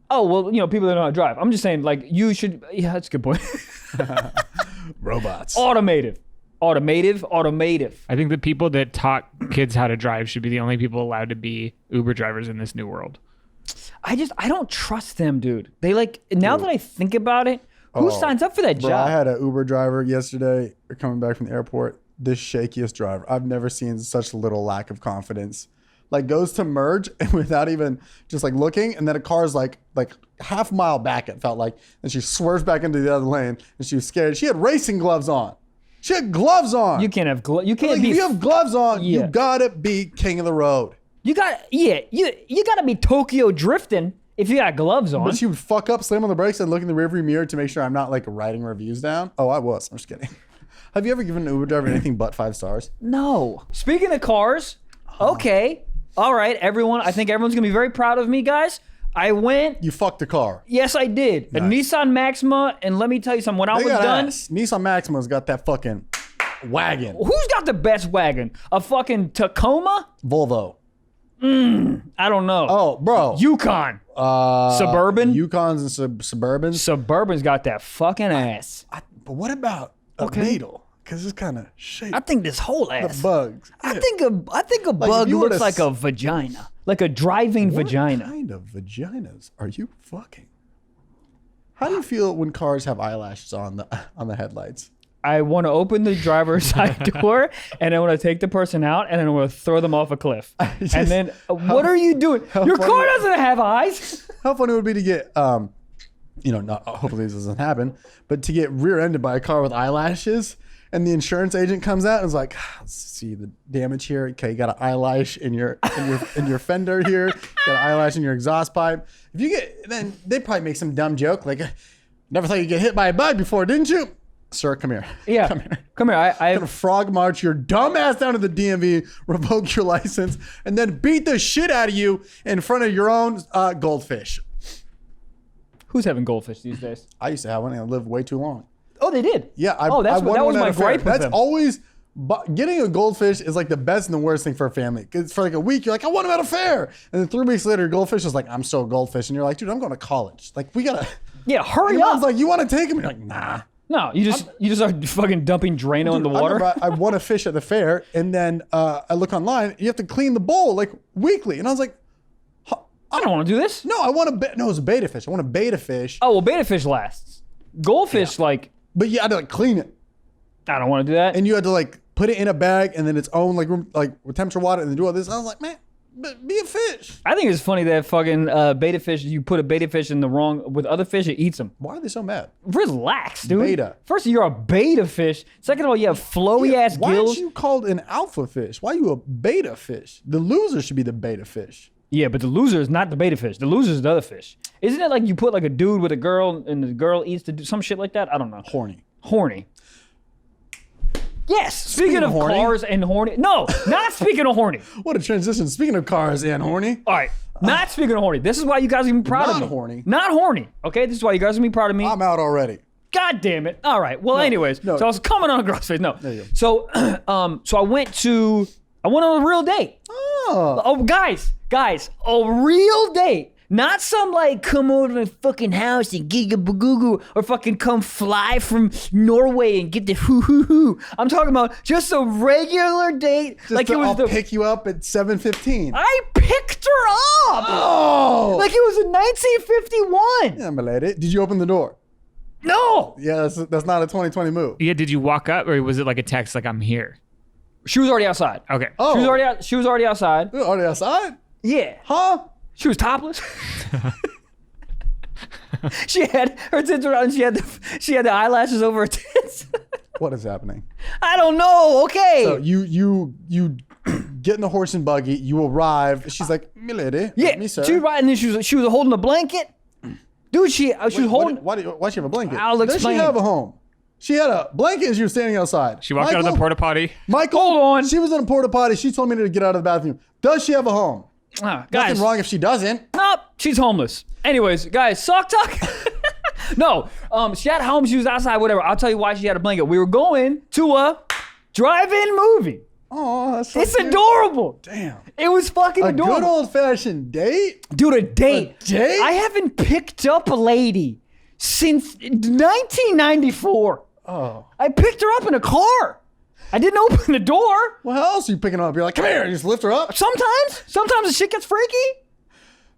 Speaker 1: Oh, well, people that know how to drive. I'm just saying, like, you should, yeah, that's a good point.
Speaker 2: Robots.
Speaker 1: Automative.
Speaker 3: I think the people that taught kids how to drive should be the only people allowed to be Uber drivers in this new world.
Speaker 1: I don't trust them, dude. They now that I think about it, who signs up for that
Speaker 2: Bro,
Speaker 1: job?
Speaker 2: I had an Uber driver yesterday coming back from the airport. The shakiest driver. I've never seen such little lack of confidence. Like goes to merge and without even just like looking, and then a car's like half a mile back, it felt like, and she swerves back into the other lane and she was scared. She had racing gloves on. She had gloves on.
Speaker 1: You can't have gloves. You can't
Speaker 2: Like,
Speaker 1: be.
Speaker 2: if you have gloves on,
Speaker 1: Yeah.
Speaker 2: you gotta be king of the road.
Speaker 1: You gotta be Tokyo drifting if you got gloves on.
Speaker 2: But she would fuck up, slam on the brakes, and look in the rearview mirror to make sure I'm not like writing reviews down. Oh, I was. I'm just kidding. Have you ever given an Uber driver anything but 5 stars?
Speaker 1: No. Speaking of cars, okay, all right, everyone. I think everyone's gonna be very proud of me, guys. I went.
Speaker 2: You fucked a car.
Speaker 1: Yes, I did. A Nissan Maxima, and let me tell you something. When I
Speaker 2: They
Speaker 1: was
Speaker 2: got
Speaker 1: done,
Speaker 2: ass. Nissan Maxima's got that fucking wagon.
Speaker 1: who's got the best wagon? A fucking Tacoma?
Speaker 2: Volvo.
Speaker 1: I don't know.
Speaker 2: Oh, bro.
Speaker 1: Yukon. Suburban?
Speaker 2: Yukons and Suburbans.
Speaker 1: Suburban's got that fucking ass.
Speaker 2: But what about a beetle? Because it's kind of shaped.
Speaker 1: I think this whole ass.
Speaker 2: The bugs.
Speaker 1: I
Speaker 2: Yeah.
Speaker 1: think a bug
Speaker 2: you were
Speaker 1: looks
Speaker 2: to
Speaker 1: like a vagina. Like a driving vagina.
Speaker 2: What kind of vaginas are you fucking? How do you feel when cars have eyelashes on the headlights?
Speaker 1: I want to open the driver's side door, and I want to take the person out, and then I want to throw them off a cliff. And then, what are you doing? Your car doesn't have eyes.
Speaker 2: How funny it would be to get, not hopefully this doesn't happen, but to get rear-ended by a car with eyelashes, and the insurance agent comes out and is like, let's see the damage here. Okay, you got an eyelash in your fender here. You got an eyelash in your exhaust pipe. If you get, then they probably make some dumb joke like, never thought you'd get hit by a bug before, didn't you? Sir, come here.
Speaker 1: Yeah, come here.
Speaker 2: I'm gonna frog march your dumb ass down to the DMV, revoke your license, and then beat the shit out of you in front of your own goldfish.
Speaker 1: Who's having goldfish these days?
Speaker 2: I used to have one and I lived way too long.
Speaker 1: Oh, they did.
Speaker 2: Yeah,
Speaker 1: that was my gripe with
Speaker 2: That's
Speaker 1: them.
Speaker 2: always getting a goldfish is like the best and the worst thing for a family. Because for like a week, you're like, I want him at a fair, and then 3 weeks later, your goldfish is like, I'm so goldfish, and you're like, dude, I'm going to college. Like we gotta.
Speaker 1: Yeah, hurry
Speaker 2: Your
Speaker 1: up.
Speaker 2: mom's like, you want to take him? You're like, nah.
Speaker 1: No, you just are fucking dumping Drano in the water.
Speaker 2: I won a fish at the fair, and then I look online. You have to clean the bowl like weekly, and I was like,
Speaker 1: I don't want to do this.
Speaker 2: no, I want to. No, it was a beta fish. I want a beta fish.
Speaker 1: Oh well, beta fish lasts. Goldfish,
Speaker 2: But you had to like clean it,
Speaker 1: I don't want to do that.
Speaker 2: and you had to like put it in a bag, and then its own like room, like with temperature water, and then do all this. I was like, man, but be a fish.
Speaker 1: I think it's funny that fucking beta fish. You put a beta fish in the wrong with other fish, it eats them.
Speaker 2: Why are they so mad?
Speaker 1: Relax, dude.
Speaker 2: Beta.
Speaker 1: First, you're a beta fish. Second of all, you have flowy ass
Speaker 2: Why
Speaker 1: gills.
Speaker 2: aren't you called an alpha fish? Why are you a beta fish? The loser should be the beta fish.
Speaker 1: Yeah, but the loser is not the beta fish. The loser is the other fish. Isn't it like you put like a dude with a girl and the girl eats some shit like that? I don't know. Horny. Yes. Speaking of
Speaker 2: horny.
Speaker 1: cars and horny. No, not speaking of horny.
Speaker 2: What a transition. Speaking of cars and horny.
Speaker 1: All right. Not speaking of horny. This is why you guys are gonna be proud of me.
Speaker 2: Not horny.
Speaker 1: Not horny. Okay, this is why you guys are gonna be proud of me.
Speaker 2: I'm out already.
Speaker 1: God damn it. All right. Well, anyways.
Speaker 2: no.
Speaker 1: So I was coming on a girl's face. No.
Speaker 2: There you go.
Speaker 1: So I went on a real date. Oh, guys, a real date. Not some like come over to my fucking house and giga-bagoo or fucking come fly from Norway and get the hoo-hoo-hoo. I'm talking about just a regular date.
Speaker 2: I'll pick you up at 7:15.
Speaker 1: I picked her up.
Speaker 2: Oh!
Speaker 1: Like it was in 1951.
Speaker 2: Yeah, my lady. Did you open the door?
Speaker 1: No.
Speaker 2: Yeah, that's not a 2020 move.
Speaker 3: Yeah, did you walk up or was it like a text like I'm here?
Speaker 1: She was already outside.
Speaker 3: Okay.
Speaker 2: Oh.
Speaker 1: She was already outside.
Speaker 2: You're already outside?
Speaker 1: Yeah.
Speaker 2: Huh?
Speaker 1: She was topless. She had her tits around and she had the eyelashes over her tits.
Speaker 2: What is happening?
Speaker 1: I don't know. Okay.
Speaker 2: So you get in the horse and buggy, you arrive. She's like, me lady.
Speaker 1: yeah.
Speaker 2: Me sir.
Speaker 1: She was right, and then she was holding a blanket. Dude, she was holding.
Speaker 2: Why does she have a blanket?
Speaker 1: I'll
Speaker 2: Does
Speaker 1: explain.
Speaker 2: she have a home? She had a blanket and she was standing outside.
Speaker 3: She walked out of the porta potty.
Speaker 2: Michael,
Speaker 1: Hold on.
Speaker 2: She was in a porta potty. She told me to get out of the bathroom. Does she have a home?
Speaker 1: Guys,
Speaker 2: Nothing wrong if she doesn't.
Speaker 1: Nope, she's homeless. Anyways, guys, sock talk. No, she had a home. She was outside. Whatever. I'll tell you why she had a blanket. We were going to a drive-in movie.
Speaker 2: Oh, that's so
Speaker 1: It's
Speaker 2: cute.
Speaker 1: adorable.
Speaker 2: Damn.
Speaker 1: It was fucking
Speaker 2: A
Speaker 1: adorable.
Speaker 2: good old-fashioned date?
Speaker 1: Dude, a date.
Speaker 2: A date?
Speaker 1: I haven't picked up a lady since 1994.
Speaker 2: Oh.
Speaker 1: I picked her up in a car. I didn't open the door.
Speaker 2: Well, how else are you picking her up? You're like, come here, and you just lift her up.
Speaker 1: Sometimes the shit gets freaky.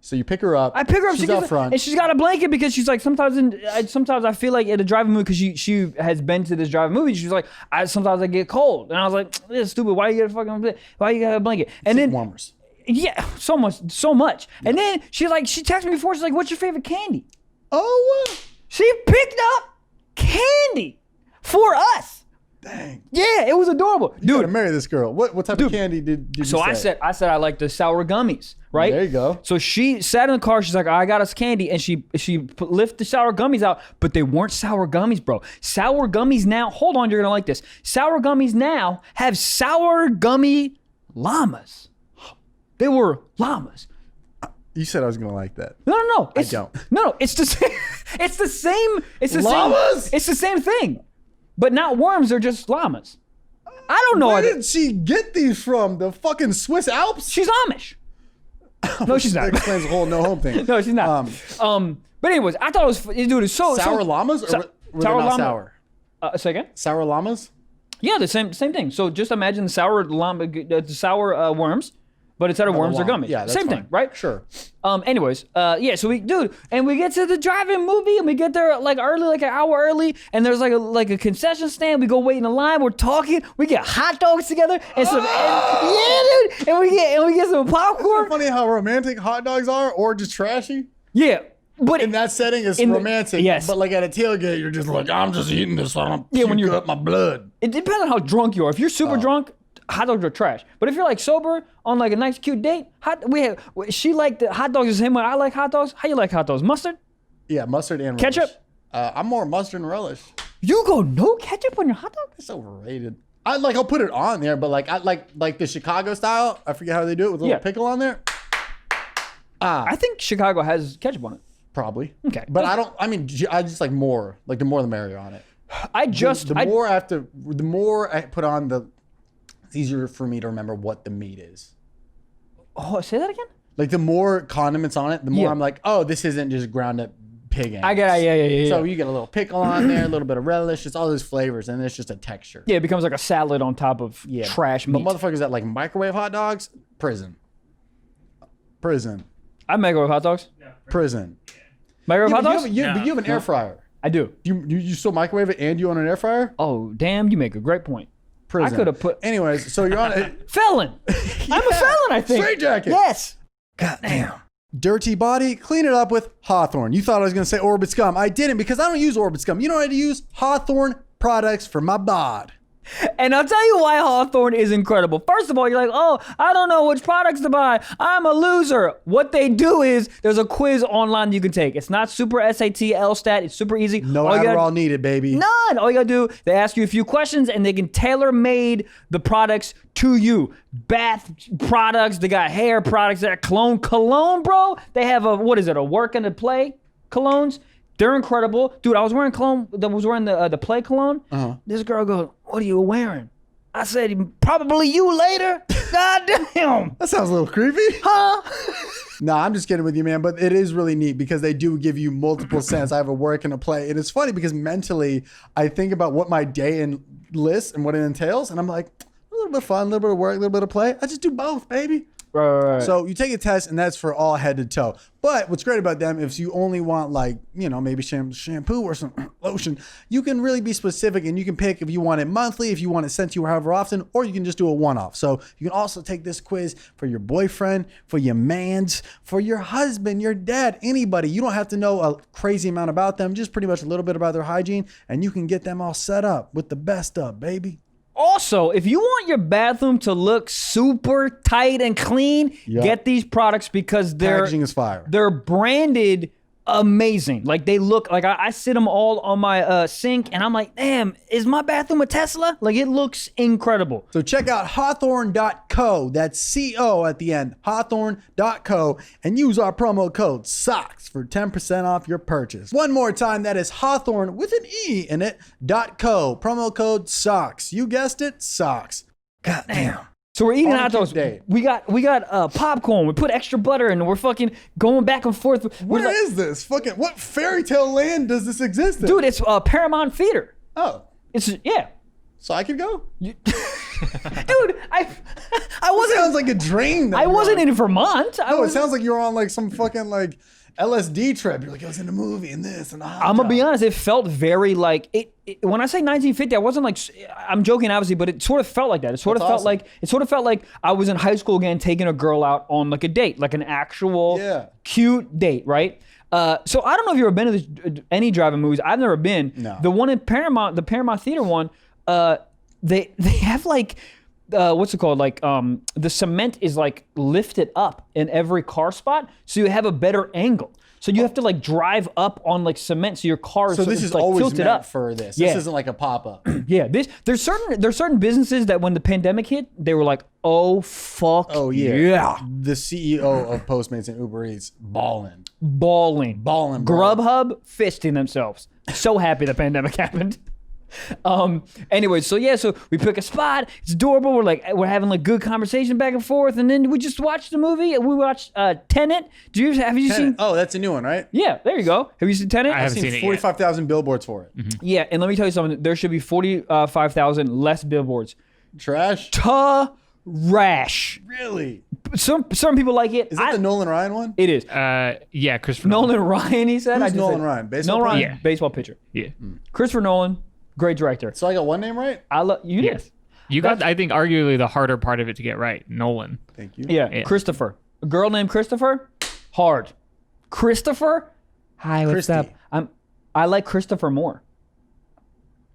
Speaker 2: So you pick her up.
Speaker 1: I pick her up.
Speaker 2: She's
Speaker 1: she gets
Speaker 2: out front.
Speaker 1: and she's got a blanket because she's like sometimes I feel like at a driving movie because she has been to this driving movie. She's like sometimes I get cold and I was like, this is stupid. Why you get a fucking why you got a blanket? And then
Speaker 2: warmers.
Speaker 1: yeah, so much. And then she texted me before. She's like, what's your favorite candy?
Speaker 2: Oh,
Speaker 1: She picked up candy for us.
Speaker 2: dang.
Speaker 1: Yeah, it was adorable,
Speaker 2: You gotta
Speaker 1: dude.
Speaker 2: marry this girl. What type of candy did you
Speaker 1: So
Speaker 2: say?
Speaker 1: I said I like the sour gummies, right?
Speaker 2: There you go.
Speaker 1: So she sat in the car. She's like, I got us candy, and she lifted the sour gummies out, but they weren't sour gummies, bro. Sour gummies now. Hold on, you're gonna like this. Sour gummies now have sour gummy llamas. They were llamas.
Speaker 2: You said I was gonna like that.
Speaker 1: No.
Speaker 2: I don't.
Speaker 1: No, it's the same. It's the same. It's the
Speaker 2: Llamas?
Speaker 1: same. It's the same thing, but not worms. They're just llamas. I don't know.
Speaker 2: Where did she get these from? The fucking Swiss Alps?
Speaker 1: She's Amish. No, she's not.
Speaker 2: That explains the whole no home thing.
Speaker 1: No, she's not. But anyways, I thought it was, dude, it's so
Speaker 2: Sour
Speaker 1: so,
Speaker 2: llamas? Or were they not
Speaker 1: llama-
Speaker 2: sour?
Speaker 1: Say again?
Speaker 2: Sour llamas?
Speaker 1: Yeah, the same thing. So just imagine the sour worms, but instead of worms, they're
Speaker 2: llama.
Speaker 1: gummies.
Speaker 2: Yeah, that's
Speaker 1: same
Speaker 2: fine.
Speaker 1: thing, right?
Speaker 2: Sure.
Speaker 1: Anyways, yeah. So we get to the drive-in movie, and we get there like early, like an hour early, and there's like a concession stand. We go wait in the line. We're talking. We get hot dogs together and some, yeah, dude. And we get some popcorn.
Speaker 2: Isn't it funny how romantic hot dogs are, or just trashy?
Speaker 1: Yeah. But
Speaker 2: In that setting, it's romantic.
Speaker 1: yes.
Speaker 2: But like at a tailgate, you're just like, I'm just eating this so I don't
Speaker 1: when
Speaker 2: puke
Speaker 1: you're
Speaker 2: up my blood.
Speaker 1: it depends on how drunk you are. If you're super drunk, hot dogs are trash. But if you're like sober on like a nice cute date, she liked the hot dogs the same way I like hot dogs. How you like hot dogs? Mustard?
Speaker 2: Yeah, mustard and
Speaker 1: Ketchup?
Speaker 2: relish. I'm more mustard and relish.
Speaker 1: You go no ketchup on your hot dog?
Speaker 2: It's overrated. I'll put it on there, but like I like the Chicago style. I forget how they do it with a little pickle on there.
Speaker 1: I think Chicago has ketchup on it.
Speaker 2: Probably.
Speaker 1: Okay.
Speaker 2: But I just like more. Like the more the merrier on it. The more I put on, it's easier for me to remember what the meat is.
Speaker 1: Oh, say that again?
Speaker 2: Like the more condiments on it, the more
Speaker 1: Yeah.
Speaker 2: I'm like, oh, this isn't just ground up pig ends.
Speaker 1: I get it. Yeah.
Speaker 2: So you get a little pickle on there, a little bit of relish, it's all those flavors, and it's just a texture.
Speaker 1: Yeah, it becomes like a salad on top of trash meat.
Speaker 2: But motherfuckers that like microwave hot dogs, prison.
Speaker 1: I microwave hot dogs.
Speaker 2: Prison.
Speaker 1: Microwave hot
Speaker 2: But
Speaker 1: dogs?
Speaker 2: you have an air fryer.
Speaker 1: I do.
Speaker 2: You still microwave it and you own an air fryer?
Speaker 1: Oh, damn, you make a great point.
Speaker 2: Prison.
Speaker 1: I could have put
Speaker 2: Anyways, so you're on it.
Speaker 1: felon. I'm a felon, I think.
Speaker 2: Straight jacket.
Speaker 1: Yes. Goddamn.
Speaker 2: Dirty body, clean it up with Hawthorne. You thought I was going to say Orbit Scum. I didn't because I don't use Orbit Scum. You know what I use? Hawthorne products for my bod.
Speaker 1: And I'll tell you why Hawthorne is incredible. First of all, you're like, oh, I don't know which products to buy. I'm a loser. What they do is there's a quiz online you can take. It's not super SAT, LSTAT. It's super easy.
Speaker 2: No Adderall needed, baby.
Speaker 1: None. All you gotta do, they ask you a few questions and they can tailor-made the products to you. Bath products, they got hair products, they got cologne, bro. They have a work and a play colognes. They're incredible. Dude, I was wearing cologne, the play cologne. This girl goes, what are you wearing? I said, probably you later. God damn.
Speaker 2: That sounds a little creepy.
Speaker 1: Huh?
Speaker 2: No, I'm just kidding with you, man. But it is really neat because they do give you multiple scents. I have a work and a play. And it's funny because mentally, I think about what my day lists and what it entails. And I'm like, a little bit of fun, a little bit of work, a little bit of play. I just do both, baby.
Speaker 1: Right.
Speaker 2: So you take a test and that's for all head to toe. But what's great about them, if you only want like, maybe shampoo or some lotion, you can really be specific and you can pick if you want it monthly, if you want it sent to you however often, or you can just do a one-off. So you can also take this quiz for your boyfriend, for your mans, for your husband, your dad, anybody. You don't have to know a crazy amount about them, just pretty much a little bit about their hygiene, and you can get them all set up with the best of, baby.
Speaker 1: Also, if you want your bathroom to look super tight and clean, get these products because
Speaker 2: Packaging is fire.
Speaker 1: They're branded amazing. Like they look like I sit them all on my sink and I'm like, damn, is my bathroom a Tesla? Like it looks incredible.
Speaker 2: So check out hawthorne.co. That's C-O at the end. Hawthorne.co and use our promo code SOCKS for 10% off your purchase. One more time, that is Hawthorne with an E in it, .co. Promo code SOCKS. You guessed it, SOCKS. God damn.
Speaker 1: So we're eating
Speaker 2: On a
Speaker 1: hot dogs.
Speaker 2: cute date.
Speaker 1: We got popcorn. We put extra butter in. We're fucking going back and forth.
Speaker 2: Where is this? Fucking what fairy tale land does this exist in?
Speaker 1: Dude, it's Paramount Theater.
Speaker 2: Oh.
Speaker 1: It's
Speaker 2: So I could go?
Speaker 1: Dude, I wasn't.
Speaker 2: Sounds like a dream.
Speaker 1: I wasn't in Vermont.
Speaker 2: It sounds like you're on like some fucking like LSD trip. You're like, I was in a movie and this and
Speaker 1: I'm gonna be honest. It felt very like it. When I say 1950, I wasn't like I'm joking, obviously, but it sort of felt like that. It sort of felt like I was in high school again, taking a girl out on like a date, like an actual cute date, right? So I don't know if you've ever been to any drive-in movies. I've never been.
Speaker 2: No.
Speaker 1: The one in Paramount, the Paramount Theater one, they have like. What's it called? Like the cement is like lifted up in every car spot, so you have a better angle. So you have to like drive up on like cement, so your car
Speaker 2: So this is
Speaker 1: like
Speaker 2: always
Speaker 1: tilted
Speaker 2: meant
Speaker 1: up
Speaker 2: for this.
Speaker 1: Yeah.
Speaker 2: This isn't like a pop-up.
Speaker 1: Yeah, there's certain businesses that when the pandemic hit, they were like, oh fuck.
Speaker 2: Oh yeah.
Speaker 1: Yeah.
Speaker 2: The CEO of Postmates and Uber Eats balling.
Speaker 1: Balling.
Speaker 2: Bro.
Speaker 1: Grubhub fisting themselves. So happy the pandemic happened. Anyway, so yeah, so we pick a spot. It's adorable. We're having like good conversation back and forth, and then we just watched the movie. We watched Tenet. Have you seen?
Speaker 2: Oh, that's a new one, right?
Speaker 1: Yeah, there you go. Have you seen Tenet?
Speaker 3: I haven't seen it yet.
Speaker 2: 45,000 billboards for it.
Speaker 3: Mm-hmm.
Speaker 1: Yeah, and let me tell you something. There should be 45,000 less billboards.
Speaker 2: Trash.
Speaker 1: Trash.
Speaker 2: Really?
Speaker 1: Some people like it.
Speaker 2: Is that the Nolan Ryan one?
Speaker 1: It is.
Speaker 3: Yeah, Christopher
Speaker 1: Nolan Ryan. He said.
Speaker 2: Who's Nolan Ryan? Baseball
Speaker 1: Nolan
Speaker 2: player?
Speaker 1: Ryan. Baseball pitcher.
Speaker 3: Yeah.
Speaker 1: Christopher Nolan. Great director.
Speaker 2: So I got one name right?
Speaker 1: I love you.
Speaker 3: Yes.
Speaker 1: Did.
Speaker 3: You got, I think, arguably the harder part of it to get right. Nolan.
Speaker 2: Thank you.
Speaker 1: Yeah, Christopher. A girl named Christopher? Hard. Christopher? Hi, what's
Speaker 2: Christy.
Speaker 1: up? I like Christopher more.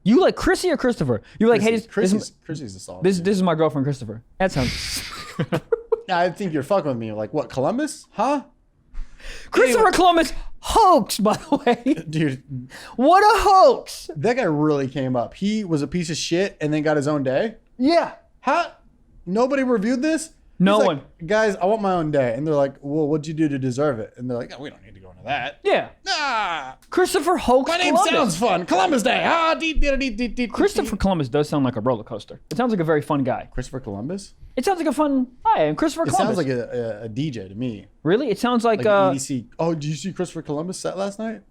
Speaker 1: You like Chrissy or Christopher? You're like, hey,
Speaker 2: Chrissy's a solid.
Speaker 1: this is my girlfriend, Christopher. That sounds...
Speaker 2: Yeah, I think you're fucking with me. Like, what, Columbus? Huh?
Speaker 1: Christopher Columbus, hoax, by the way.
Speaker 2: Dude,
Speaker 1: What a hoax.
Speaker 2: that guy really came up. He was a piece of shit and then got his own day.
Speaker 1: Yeah.
Speaker 2: Huh? Nobody reviewed this?
Speaker 1: No
Speaker 2: He's
Speaker 1: one.
Speaker 2: like, guys, I want my own day. And they're like, well, what'd you do to deserve it? And they're like, oh, we don't need to go into that.
Speaker 1: Yeah.
Speaker 2: Ah,
Speaker 1: Christopher hoax
Speaker 2: my name
Speaker 1: Columbus.
Speaker 2: sounds fun. Columbus Day. Ah,
Speaker 1: Christopher Columbus does sound like a roller coaster. It sounds like a very fun guy.
Speaker 2: Christopher Columbus?
Speaker 1: It sounds like a fun... Hi, I'm Christopher
Speaker 2: It
Speaker 1: Columbus.
Speaker 2: sounds like a DJ to me.
Speaker 1: Really? It sounds like...
Speaker 2: Like EDC. Oh, did you see Christopher Columbus set last night?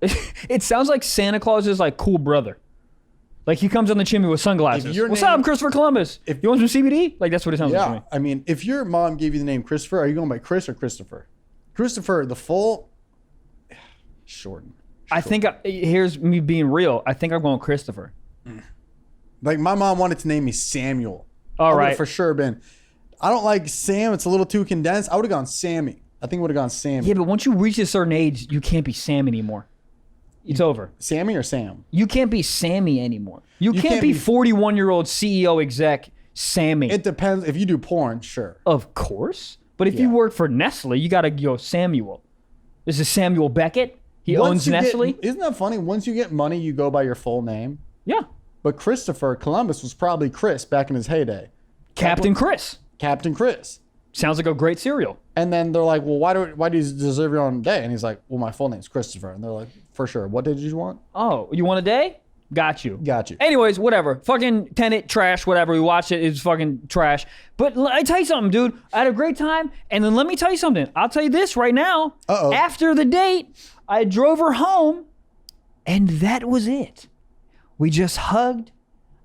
Speaker 1: It sounds like Santa Claus's like cool brother. Like he comes on the chimney with sunglasses.
Speaker 2: If your
Speaker 1: What's
Speaker 2: name-
Speaker 1: up, I'm Christopher Columbus? You want some CBD? Like that's what it sounds like to
Speaker 2: Yeah.
Speaker 1: me.
Speaker 2: I mean, if your mom gave you the name Christopher, are you going by Chris or Christopher? Christopher, the full... Shorten.
Speaker 1: I think here's me being real. I think I'm going Christopher.
Speaker 2: Like my mom wanted to name me Samuel.
Speaker 1: All
Speaker 2: I would've
Speaker 1: right.
Speaker 2: for sure been. I don't like Sam. It's a little too condensed. I would have gone Sammy. I think I would have gone Sammy.
Speaker 1: Yeah, but once you reach a certain age, you can't be Sam anymore. It's over.
Speaker 2: Sammy or Sam?
Speaker 1: You can't be Sammy anymore. You can't
Speaker 2: can't
Speaker 1: be
Speaker 2: be-
Speaker 1: 41-year-old CEO exec Sammy.
Speaker 2: It depends. If you do porn, sure.
Speaker 1: Of course. But if you
Speaker 2: Yeah.
Speaker 1: work for Nestle, you got to go Samuel. This is Samuel Beckett. He owns
Speaker 2: you
Speaker 1: Nestle.
Speaker 2: isn't that funny? Once you get money, you go by your full name.
Speaker 1: Yeah.
Speaker 2: But Christopher Columbus was probably Chris back in his heyday.
Speaker 1: Captain Chris.
Speaker 2: Captain Chris.
Speaker 1: Sounds like a great cereal.
Speaker 2: And then they're like, well, why do you deserve your own day? And he's like, well, my full name's Christopher. And they're like, for sure. What did you want?
Speaker 1: Oh, you want a day? Got you.
Speaker 2: Got you.
Speaker 1: Anyways, whatever. Fucking Tenet, trash, whatever. We watched it. It's fucking trash. But I tell you something, dude. I had a great time. And then let me tell you something. I'll tell you this right now.
Speaker 2: Uh-oh.
Speaker 1: After the date, I drove her home. And that was it. We just hugged.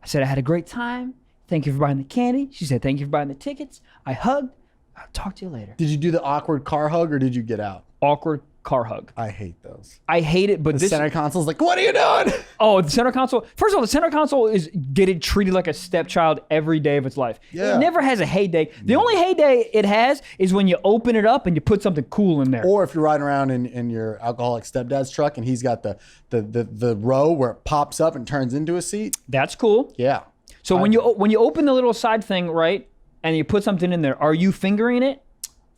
Speaker 1: I said I had a great time. Thank you for buying the candy. She said, thank you for buying the tickets. I hugged. I'll talk to you later.
Speaker 2: Did you do the awkward car hug or did you get out?
Speaker 1: Awkward car hug.
Speaker 2: I hate those.
Speaker 1: I hate it, but
Speaker 2: The
Speaker 1: this...
Speaker 2: center console's like, what are you doing?
Speaker 1: Oh, the center console. First of all, the center console is getting treated like a stepchild every day of its life.
Speaker 2: Yeah.
Speaker 1: It never has a heyday. The only heyday it has is when you open it up and you put something cool in there.
Speaker 2: Or if you're riding around in your alcoholic stepdad's truck and he's got the row where it pops up and turns into a seat.
Speaker 1: That's cool.
Speaker 2: Yeah.
Speaker 1: So when you open the little side thing, right, and you put something in there, are you fingering it?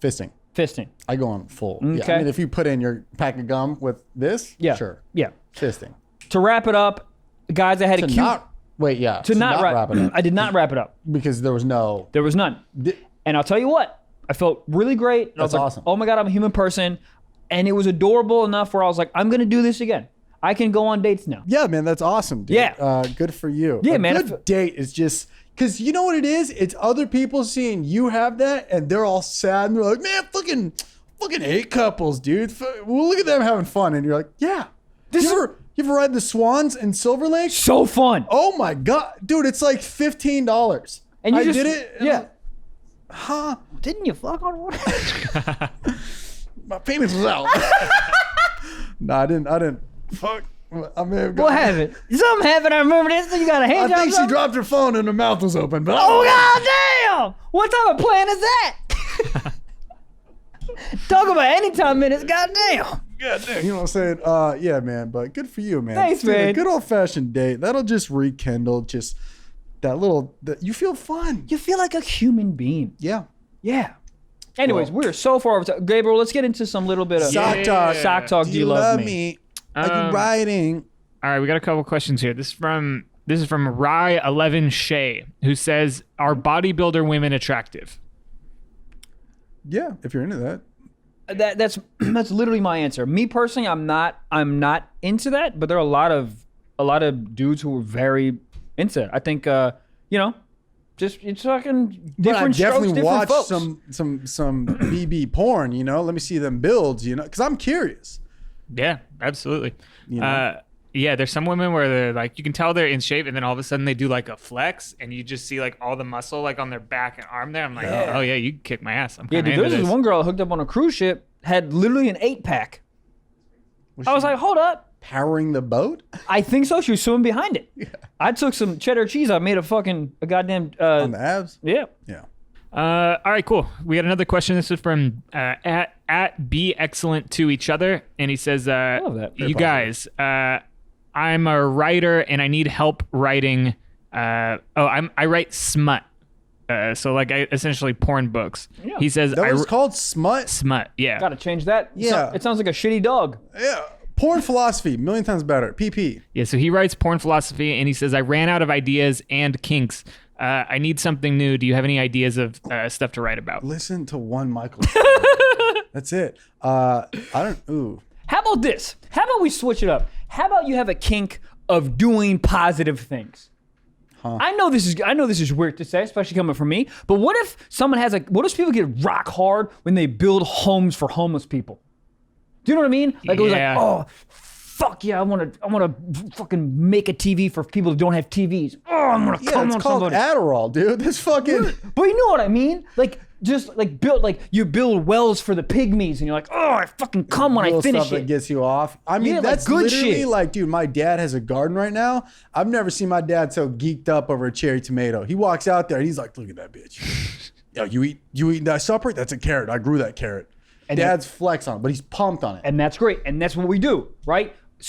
Speaker 2: Fisting.
Speaker 1: Fisting.
Speaker 2: I go on full. Yeah.
Speaker 1: Okay.
Speaker 2: I mean, if you put in your pack of gum with this,
Speaker 1: Yeah.
Speaker 2: sure.
Speaker 1: Yeah.
Speaker 2: Fisting.
Speaker 1: To wrap it up, guys, I had a cute...
Speaker 2: To not wrap it up.
Speaker 1: I did not wrap it up.
Speaker 2: Because there was no...
Speaker 1: There was none. And I'll tell you what, I felt really great. I was
Speaker 2: That's
Speaker 1: like,
Speaker 2: awesome.
Speaker 1: oh my God, I'm a human person. And it was adorable enough where I was like, I'm going to do this again. I can go on dates now.
Speaker 2: Yeah, man, that's awesome, dude.
Speaker 1: Yeah.
Speaker 2: Good for you.
Speaker 1: Yeah,
Speaker 2: a
Speaker 1: man, I
Speaker 2: good
Speaker 1: feel-
Speaker 2: date is just... Because you know what it is? It's other people seeing you have that and they're all sad and they're like, man, fucking hate couples, dude. Well, look at them having fun. And you're like, yeah. You ever ride the Swans in Silver Lake?
Speaker 1: So fun.
Speaker 2: Oh my God. Dude, it's like $15.
Speaker 1: And you
Speaker 2: I
Speaker 1: just-
Speaker 2: did it. and
Speaker 1: yeah.
Speaker 2: Huh?
Speaker 1: Didn't you fuck on one?
Speaker 2: My penis was out. No, I didn't. Fuck. I may have
Speaker 1: What happened? Something happened. I remember this. You got a hand
Speaker 2: I
Speaker 1: job.
Speaker 2: think she
Speaker 1: something?
Speaker 2: dropped her phone and her mouth was open. But
Speaker 1: Oh God damn! What type of plan is that? Talk about anytime minutes. God damn.
Speaker 2: God damn, you know what I'm saying? Yeah, man. But good for you, man.
Speaker 1: Thanks,
Speaker 2: Dude,
Speaker 1: man.
Speaker 2: A good old fashioned date. That'll just rekindle just that little. You feel fun.
Speaker 1: You feel like a human being.
Speaker 2: Yeah.
Speaker 1: Yeah. Anyways,
Speaker 2: Well-
Speaker 1: we're so far over time. Gabriel, let's get into some little bit of
Speaker 2: Sock talk.
Speaker 1: sock talk. Do you love me?
Speaker 2: Are you riding?
Speaker 3: All right, we got a couple questions here. This is from Rye11 Shea, who says, "Are bodybuilder women attractive?"
Speaker 2: Yeah, if you're into that.
Speaker 1: That's literally my answer. Me personally, I'm not into that, but there are a lot of dudes who are very into it. I think, just it's fucking
Speaker 2: But I
Speaker 1: different strokes,
Speaker 2: definitely
Speaker 1: different
Speaker 2: watch
Speaker 1: folks.
Speaker 2: some BB porn, let me see them builds, because I'm curious.
Speaker 3: Yeah, absolutely.
Speaker 2: know?
Speaker 3: Yeah, there's some women where they're like, you can tell they're in shape, and then all of a sudden they do like a flex, and you just see like all the muscle like on their back and arm there. I'm like, oh yeah, you can kick my ass. I'm
Speaker 1: Yeah,
Speaker 3: kind
Speaker 1: dude,
Speaker 3: of
Speaker 1: there
Speaker 3: into
Speaker 1: was
Speaker 3: this.
Speaker 1: this one girl hooked up on a cruise ship, had literally an 8-pack. I was like, hold up.
Speaker 2: Powering the boat?
Speaker 1: I think so. She was swimming behind it. Yeah. I took some cheddar cheese. I made a goddamn.
Speaker 2: On the abs?
Speaker 1: Yeah.
Speaker 2: Yeah.
Speaker 3: All right, cool. We got another question. This is from at Be Excellent to Each Other, and he says,
Speaker 1: love that.
Speaker 3: "You guys, I'm a writer and I need help writing. I write smut, so like I essentially porn books."
Speaker 1: Yeah.
Speaker 3: He says,
Speaker 2: That was called smut?
Speaker 3: smut. Yeah,
Speaker 1: Gotta change that.
Speaker 2: Yeah.
Speaker 1: It sounds like a shitty dog.
Speaker 2: Yeah. Porn philosophy, million times better. PP.
Speaker 3: yeah. So he writes porn philosophy, and he says, "I ran out of ideas and kinks. I need something new. Do you have any ideas of stuff to write about?"
Speaker 2: Listen to one Michael. That's it. Ooh.
Speaker 1: How about this? How about we switch it up? How about you have a kink of doing positive things?
Speaker 2: Huh.
Speaker 1: I know this is weird to say, especially coming from me. But what if what if people get rock hard when they build homes for homeless people? Do you know what I mean? Like it was like, oh, fuck yeah, I want to fucking make a TV for people who don't have TVs. Oh, I'm gonna come
Speaker 2: It's
Speaker 1: on
Speaker 2: called
Speaker 1: somebody.
Speaker 2: Adderall, dude. This fucking.
Speaker 1: But you know what I mean? Like just like you build wells for the pygmies, and you're like, oh, I fucking come when I
Speaker 2: Little
Speaker 1: finish
Speaker 2: stuff that
Speaker 1: it.
Speaker 2: gets you off. I mean,
Speaker 1: Yeah, like
Speaker 2: that's
Speaker 1: good
Speaker 2: literally
Speaker 1: shit.
Speaker 2: like, dude, my dad has a garden right now. I've never seen my dad so geeked up over a cherry tomato. He walks out there and he's like, look at that bitch. Yo, you eat that supper? That's a carrot. I grew that carrot. And Dad's flex on it, but he's pumped on it.
Speaker 1: And that's great. And that's what we do, right? We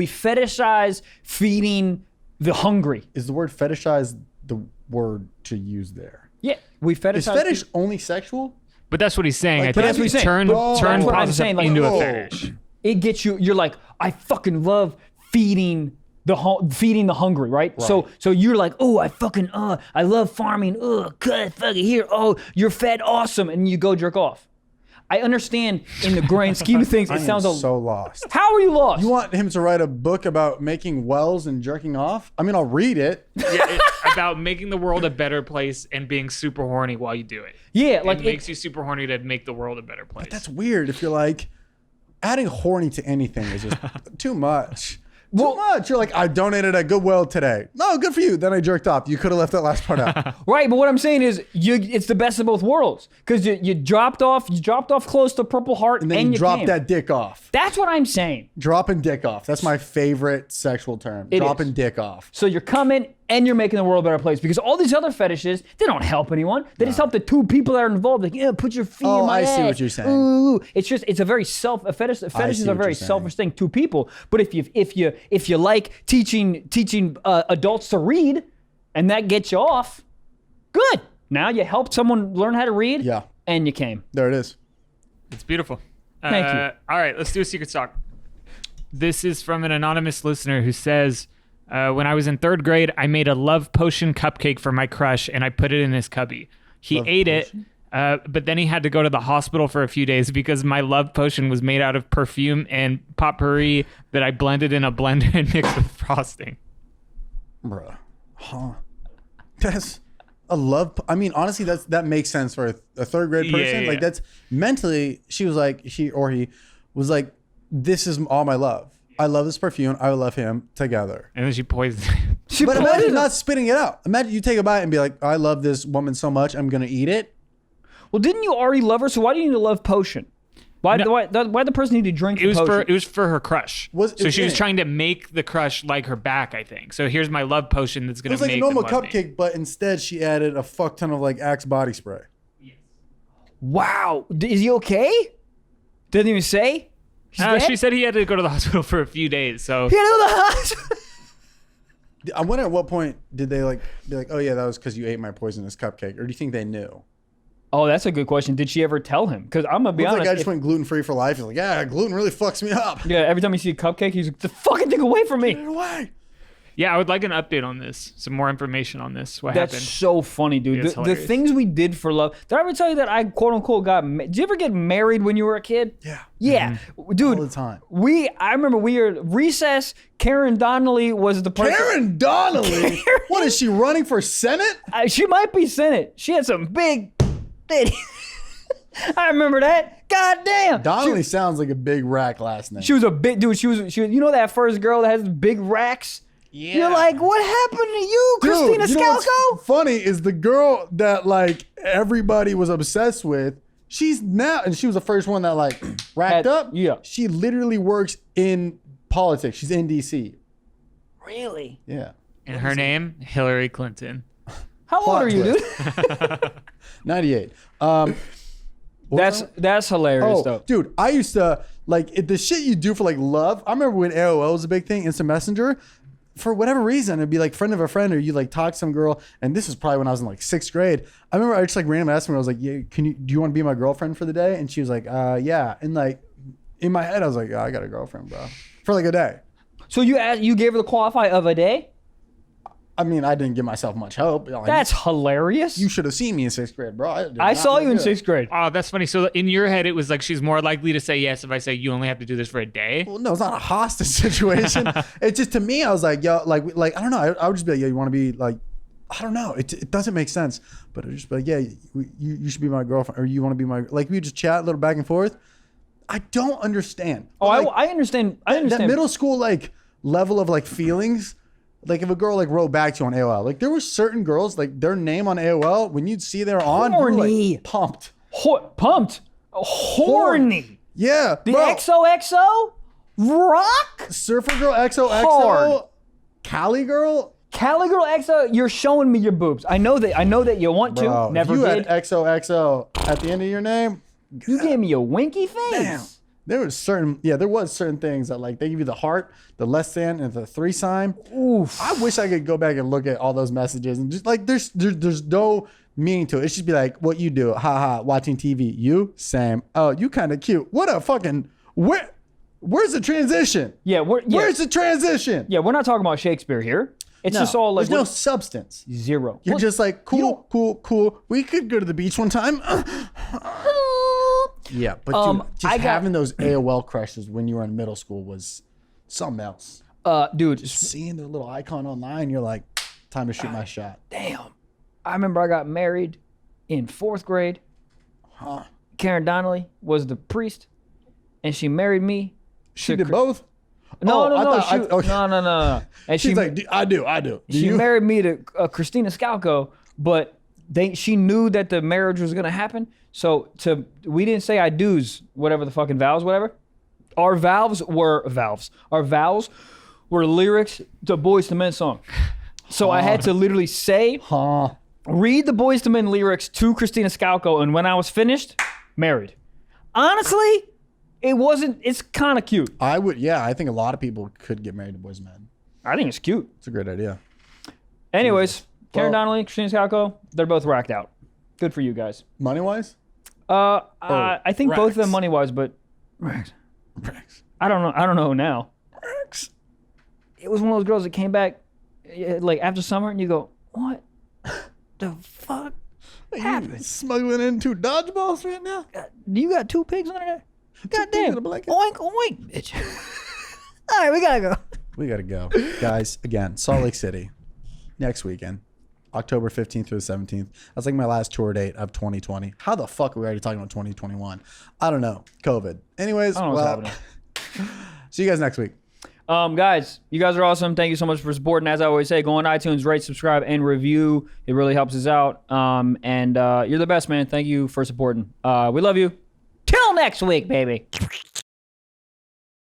Speaker 1: fetishize feeding the hungry.
Speaker 2: Is the word fetishize the word to use there?
Speaker 1: Yeah, we fetishize.
Speaker 2: Is fetish only sexual?
Speaker 3: But that's what he's saying.
Speaker 2: Like,
Speaker 3: I
Speaker 2: but
Speaker 3: think
Speaker 2: that's what he's
Speaker 1: saying.
Speaker 3: turn
Speaker 1: That's what I'm
Speaker 3: positive
Speaker 1: saying, like,
Speaker 3: into a
Speaker 2: oh.
Speaker 3: fetish.
Speaker 1: It gets you. You're like, I fucking love feeding the hungry, right? So you're like, oh, I love farming. Oh, cut fucking here. Oh, you're fed, awesome, and you go jerk off. I understand in the grand scheme of things, it sounds
Speaker 2: so lost.
Speaker 1: How are you lost?
Speaker 2: You want him to write a book about making wells and jerking off? I mean, I'll read it.
Speaker 3: Yeah, it's about making the world a better place and being super horny while you do it.
Speaker 1: Yeah, like
Speaker 3: it makes you super horny to make the world a better place.
Speaker 2: That's weird if you're like, adding horny to anything is just too much. Too much. You're like, I donated at Goodwill today. No, good for you. Then I jerked off. You could have left that last part out.
Speaker 1: Right, but what I'm saying is, it's the best of both worlds because you dropped off close to Purple Heart,
Speaker 2: And then you dropped
Speaker 1: came.
Speaker 2: that dick off.
Speaker 1: That's what I'm saying.
Speaker 2: Dropping dick off. That's my favorite sexual term.
Speaker 1: It
Speaker 2: Dropping
Speaker 1: is.
Speaker 2: dick off.
Speaker 1: So you're coming and you're making the world a better place because all these other fetishes, they don't help anyone. They just help the two people that are involved. Like, yeah, put your feet in my
Speaker 2: I see
Speaker 1: ass.
Speaker 2: what you're saying.
Speaker 1: Ooh. It's a very a fetish. A fetish
Speaker 2: see
Speaker 1: is a
Speaker 2: what
Speaker 1: very
Speaker 2: you're saying.
Speaker 1: selfish thing. Two people. But if you like teaching adults to read, and that gets you off, good. Now you helped someone learn how to read.
Speaker 2: Yeah.
Speaker 1: And you came.
Speaker 2: There it is.
Speaker 3: It's beautiful.
Speaker 1: Thank you.
Speaker 3: All right, let's do a secret talk. This is from an anonymous listener who says, when I was in 3rd grade, I made a love potion cupcake for my crush, and I put it in his cubby. He ate it, but then he had to go to the hospital for a few days because my love potion was made out of perfume and potpourri that I blended in a blender and mixed with frosting.
Speaker 2: Bruh. Huh. That's a love. I mean, honestly, that makes sense for a 3rd grade person.
Speaker 3: Yeah.
Speaker 2: Like, that's mentally, she was like, he was like, this is all my love. I love this perfume. I love him together.
Speaker 3: And then she poisoned him.
Speaker 2: But imagine not spitting it out. Imagine you take a bite and be like, I love this woman so much, I'm going to eat it.
Speaker 1: Well, didn't you already love her? So why do you need a love potion? Why the person need to drink
Speaker 3: It was
Speaker 1: the potion?
Speaker 3: for her crush. She was trying to make the crush like her back, I think. So here's my love potion that's
Speaker 2: It
Speaker 3: gonna
Speaker 2: was like
Speaker 3: make
Speaker 2: a normal
Speaker 3: them love me.
Speaker 2: cupcake, but instead she added a fuck ton of like Axe body spray.
Speaker 1: Wow. Is he okay? Didn't even say?
Speaker 3: She said he had to go to the hospital for a few days. So
Speaker 1: He had to go to the hospital.
Speaker 2: I wonder at what point did they like be like, oh yeah, that was because you ate my poisonous cupcake, or do you think they knew?
Speaker 1: Oh, that's a good question. Did she ever tell him? Because I'm gonna be
Speaker 2: Looks
Speaker 1: honest.
Speaker 2: like I just went gluten free for life. He's like, yeah, gluten really fucks me up.
Speaker 1: Yeah, every time you see a cupcake, he's like, the fucking thing away from me.
Speaker 2: Get it away.
Speaker 3: Yeah, I would like an update on this. Some more information on this. What
Speaker 1: That's
Speaker 3: happened?
Speaker 1: so funny, dude.
Speaker 3: It's
Speaker 1: The
Speaker 3: hilarious.
Speaker 1: things we did for love. Did I ever tell you that I quote unquote did you ever get married when you were a kid?
Speaker 2: Yeah.
Speaker 1: Yeah, dude.
Speaker 2: All the time.
Speaker 1: I remember we were recess. Karen Donnelly was the person.
Speaker 2: Karen Donnelly? What is she running for Senate?
Speaker 1: She might be Senate. She had some big titties. I remember that. God damn.
Speaker 2: Donnelly sounds like a big rack last name.
Speaker 1: She was a big dude. She was. You know that first girl that has big racks.
Speaker 3: Yeah.
Speaker 1: You're like, what happened to you, Christina
Speaker 2: you know what's
Speaker 1: Scalco?
Speaker 2: funny is the girl that like everybody was obsessed with. She's now, and she was the first one that like racked up.
Speaker 1: Yeah.
Speaker 2: She literally works in politics. She's in DC.
Speaker 1: Really?
Speaker 2: Yeah.
Speaker 3: And her name, Hillary Clinton.
Speaker 1: How old are you, dude?
Speaker 2: 98.
Speaker 1: That's hilarious,
Speaker 2: Oh,
Speaker 1: though.
Speaker 2: dude, I used to like the shit you do for like love. I remember when AOL was a big thing, Instant Messenger. For whatever reason, it'd be like friend of a friend, or you like talk to some girl. And this is probably when I was in like 6th grade. I remember I just like randomly asked her, I was like, "Yeah, do you want to be my girlfriend for the day?" And she was like, "Yeah." And like in my head, I was like, "Yeah, I got a girlfriend, bro," for like a day.
Speaker 1: So you gave her the qualify of a day?
Speaker 2: I mean, I didn't give myself much hope. Like,
Speaker 1: That's hilarious.
Speaker 2: you should have seen me in 6th grade, bro.
Speaker 1: I saw you in 6th grade.
Speaker 3: Oh, that's funny. So in your head, it was like she's more likely to say yes if I say you only have to do this for a day.
Speaker 2: Well, no, it's not a hostage situation. It's just to me, I was like, yo, like I don't know. I would just be like, yo, you want to be like, I don't know. It doesn't make sense. But it would just be like, yeah, you should be my girlfriend, or you want to be my, like we just chat a little back and forth. I don't understand.
Speaker 1: Oh,
Speaker 2: But, like,
Speaker 1: I understand. I
Speaker 2: that
Speaker 1: understand.
Speaker 2: middle school like level of like feelings. Like if a girl like wrote back to you on AOL, like there were certain girls like their name on AOL when you'd see they're on, you were,
Speaker 1: Horny.
Speaker 2: like, pumped.
Speaker 1: Pumped. Horny.
Speaker 2: Yeah,
Speaker 1: The
Speaker 2: bro.
Speaker 1: XOXO? Rock?
Speaker 2: Surfer Girl XOXO,
Speaker 1: Hard.
Speaker 2: Cali Girl.
Speaker 1: Cali Girl XO, you're showing me your boobs. I know that you want
Speaker 2: Bro,
Speaker 1: to. Never
Speaker 2: if you
Speaker 1: did.
Speaker 2: had XOXO at the end of your name,
Speaker 1: You gave me a winky face.
Speaker 2: damn. There was certain things that like they give you the heart, the less than, and the 3 sign.
Speaker 1: Oof.
Speaker 2: I wish I could go back and look at all those messages and just like there's no meaning to it. It should be like what you do, haha, watching TV. You same. Oh, you kind of cute. What a fucking where's the transition?
Speaker 1: Yeah,
Speaker 2: Where's the transition?
Speaker 1: we're not talking about Shakespeare here. It's just all like
Speaker 2: there's no substance.
Speaker 1: zero.
Speaker 2: You're
Speaker 1: Look,
Speaker 2: just like cool. We could go to the beach one time. Yeah, but dude, just having those AOL crushes when you were in middle school was something else.
Speaker 1: dude,
Speaker 2: Seeing the little icon online, you're like, time to shoot my shot.
Speaker 1: damn. I remember I got married in 4th grade.
Speaker 2: Huh?
Speaker 1: Karen Donnelly was the priest, and she married me.
Speaker 2: She did both?
Speaker 1: No,
Speaker 2: Oh,
Speaker 1: no,
Speaker 2: I
Speaker 1: no,
Speaker 2: thought- okay.
Speaker 1: no. And
Speaker 2: She's like, I do. Do
Speaker 1: she
Speaker 2: you?
Speaker 1: married me to Christina Scalco, but she knew that the marriage was gonna happen. So we didn't say I do's, whatever the fucking vows, whatever. Our vows were lyrics to Boys to Men song. So I had to literally read the Boys to Men lyrics to Christina Scalco, and when I was finished, married. Honestly, it's kind of cute.
Speaker 2: I would, yeah. I think a lot of people could get married to boys and men.
Speaker 1: I think it's cute.
Speaker 2: It's a great idea.
Speaker 1: Anyways, Karen
Speaker 2: Well-
Speaker 1: Donnelly, Christina Scalco, they're both racked out. Good for you guys.
Speaker 2: Money wise?
Speaker 1: I think both of them
Speaker 2: racks.
Speaker 1: money wise, but
Speaker 2: Rex.
Speaker 1: I don't know now. It was one of those girls that came back like after summer, and you go, what the fuck happened?
Speaker 2: Smuggling in 2 dodgeballs right now?
Speaker 1: Do you got 2 pigs under there? God
Speaker 2: pigs in
Speaker 1: damn.
Speaker 2: a blanket?
Speaker 1: Oink, oink, bitch. All right, we gotta go.
Speaker 2: We got to go. Guys, again, Salt Lake City next weekend, October 15th through the 17th. That's like my last tour date of 2020. How the fuck are we already talking about 2021? I don't know. COVID. Anyways,
Speaker 1: I don't know what's happening.
Speaker 2: see you guys next week.
Speaker 1: Guys, you guys are awesome. Thank you so much for supporting. As I always say, go on iTunes, rate, subscribe, and review. It really helps us out. And you're the best, man. Thank you for supporting. We love you. Till next week, baby.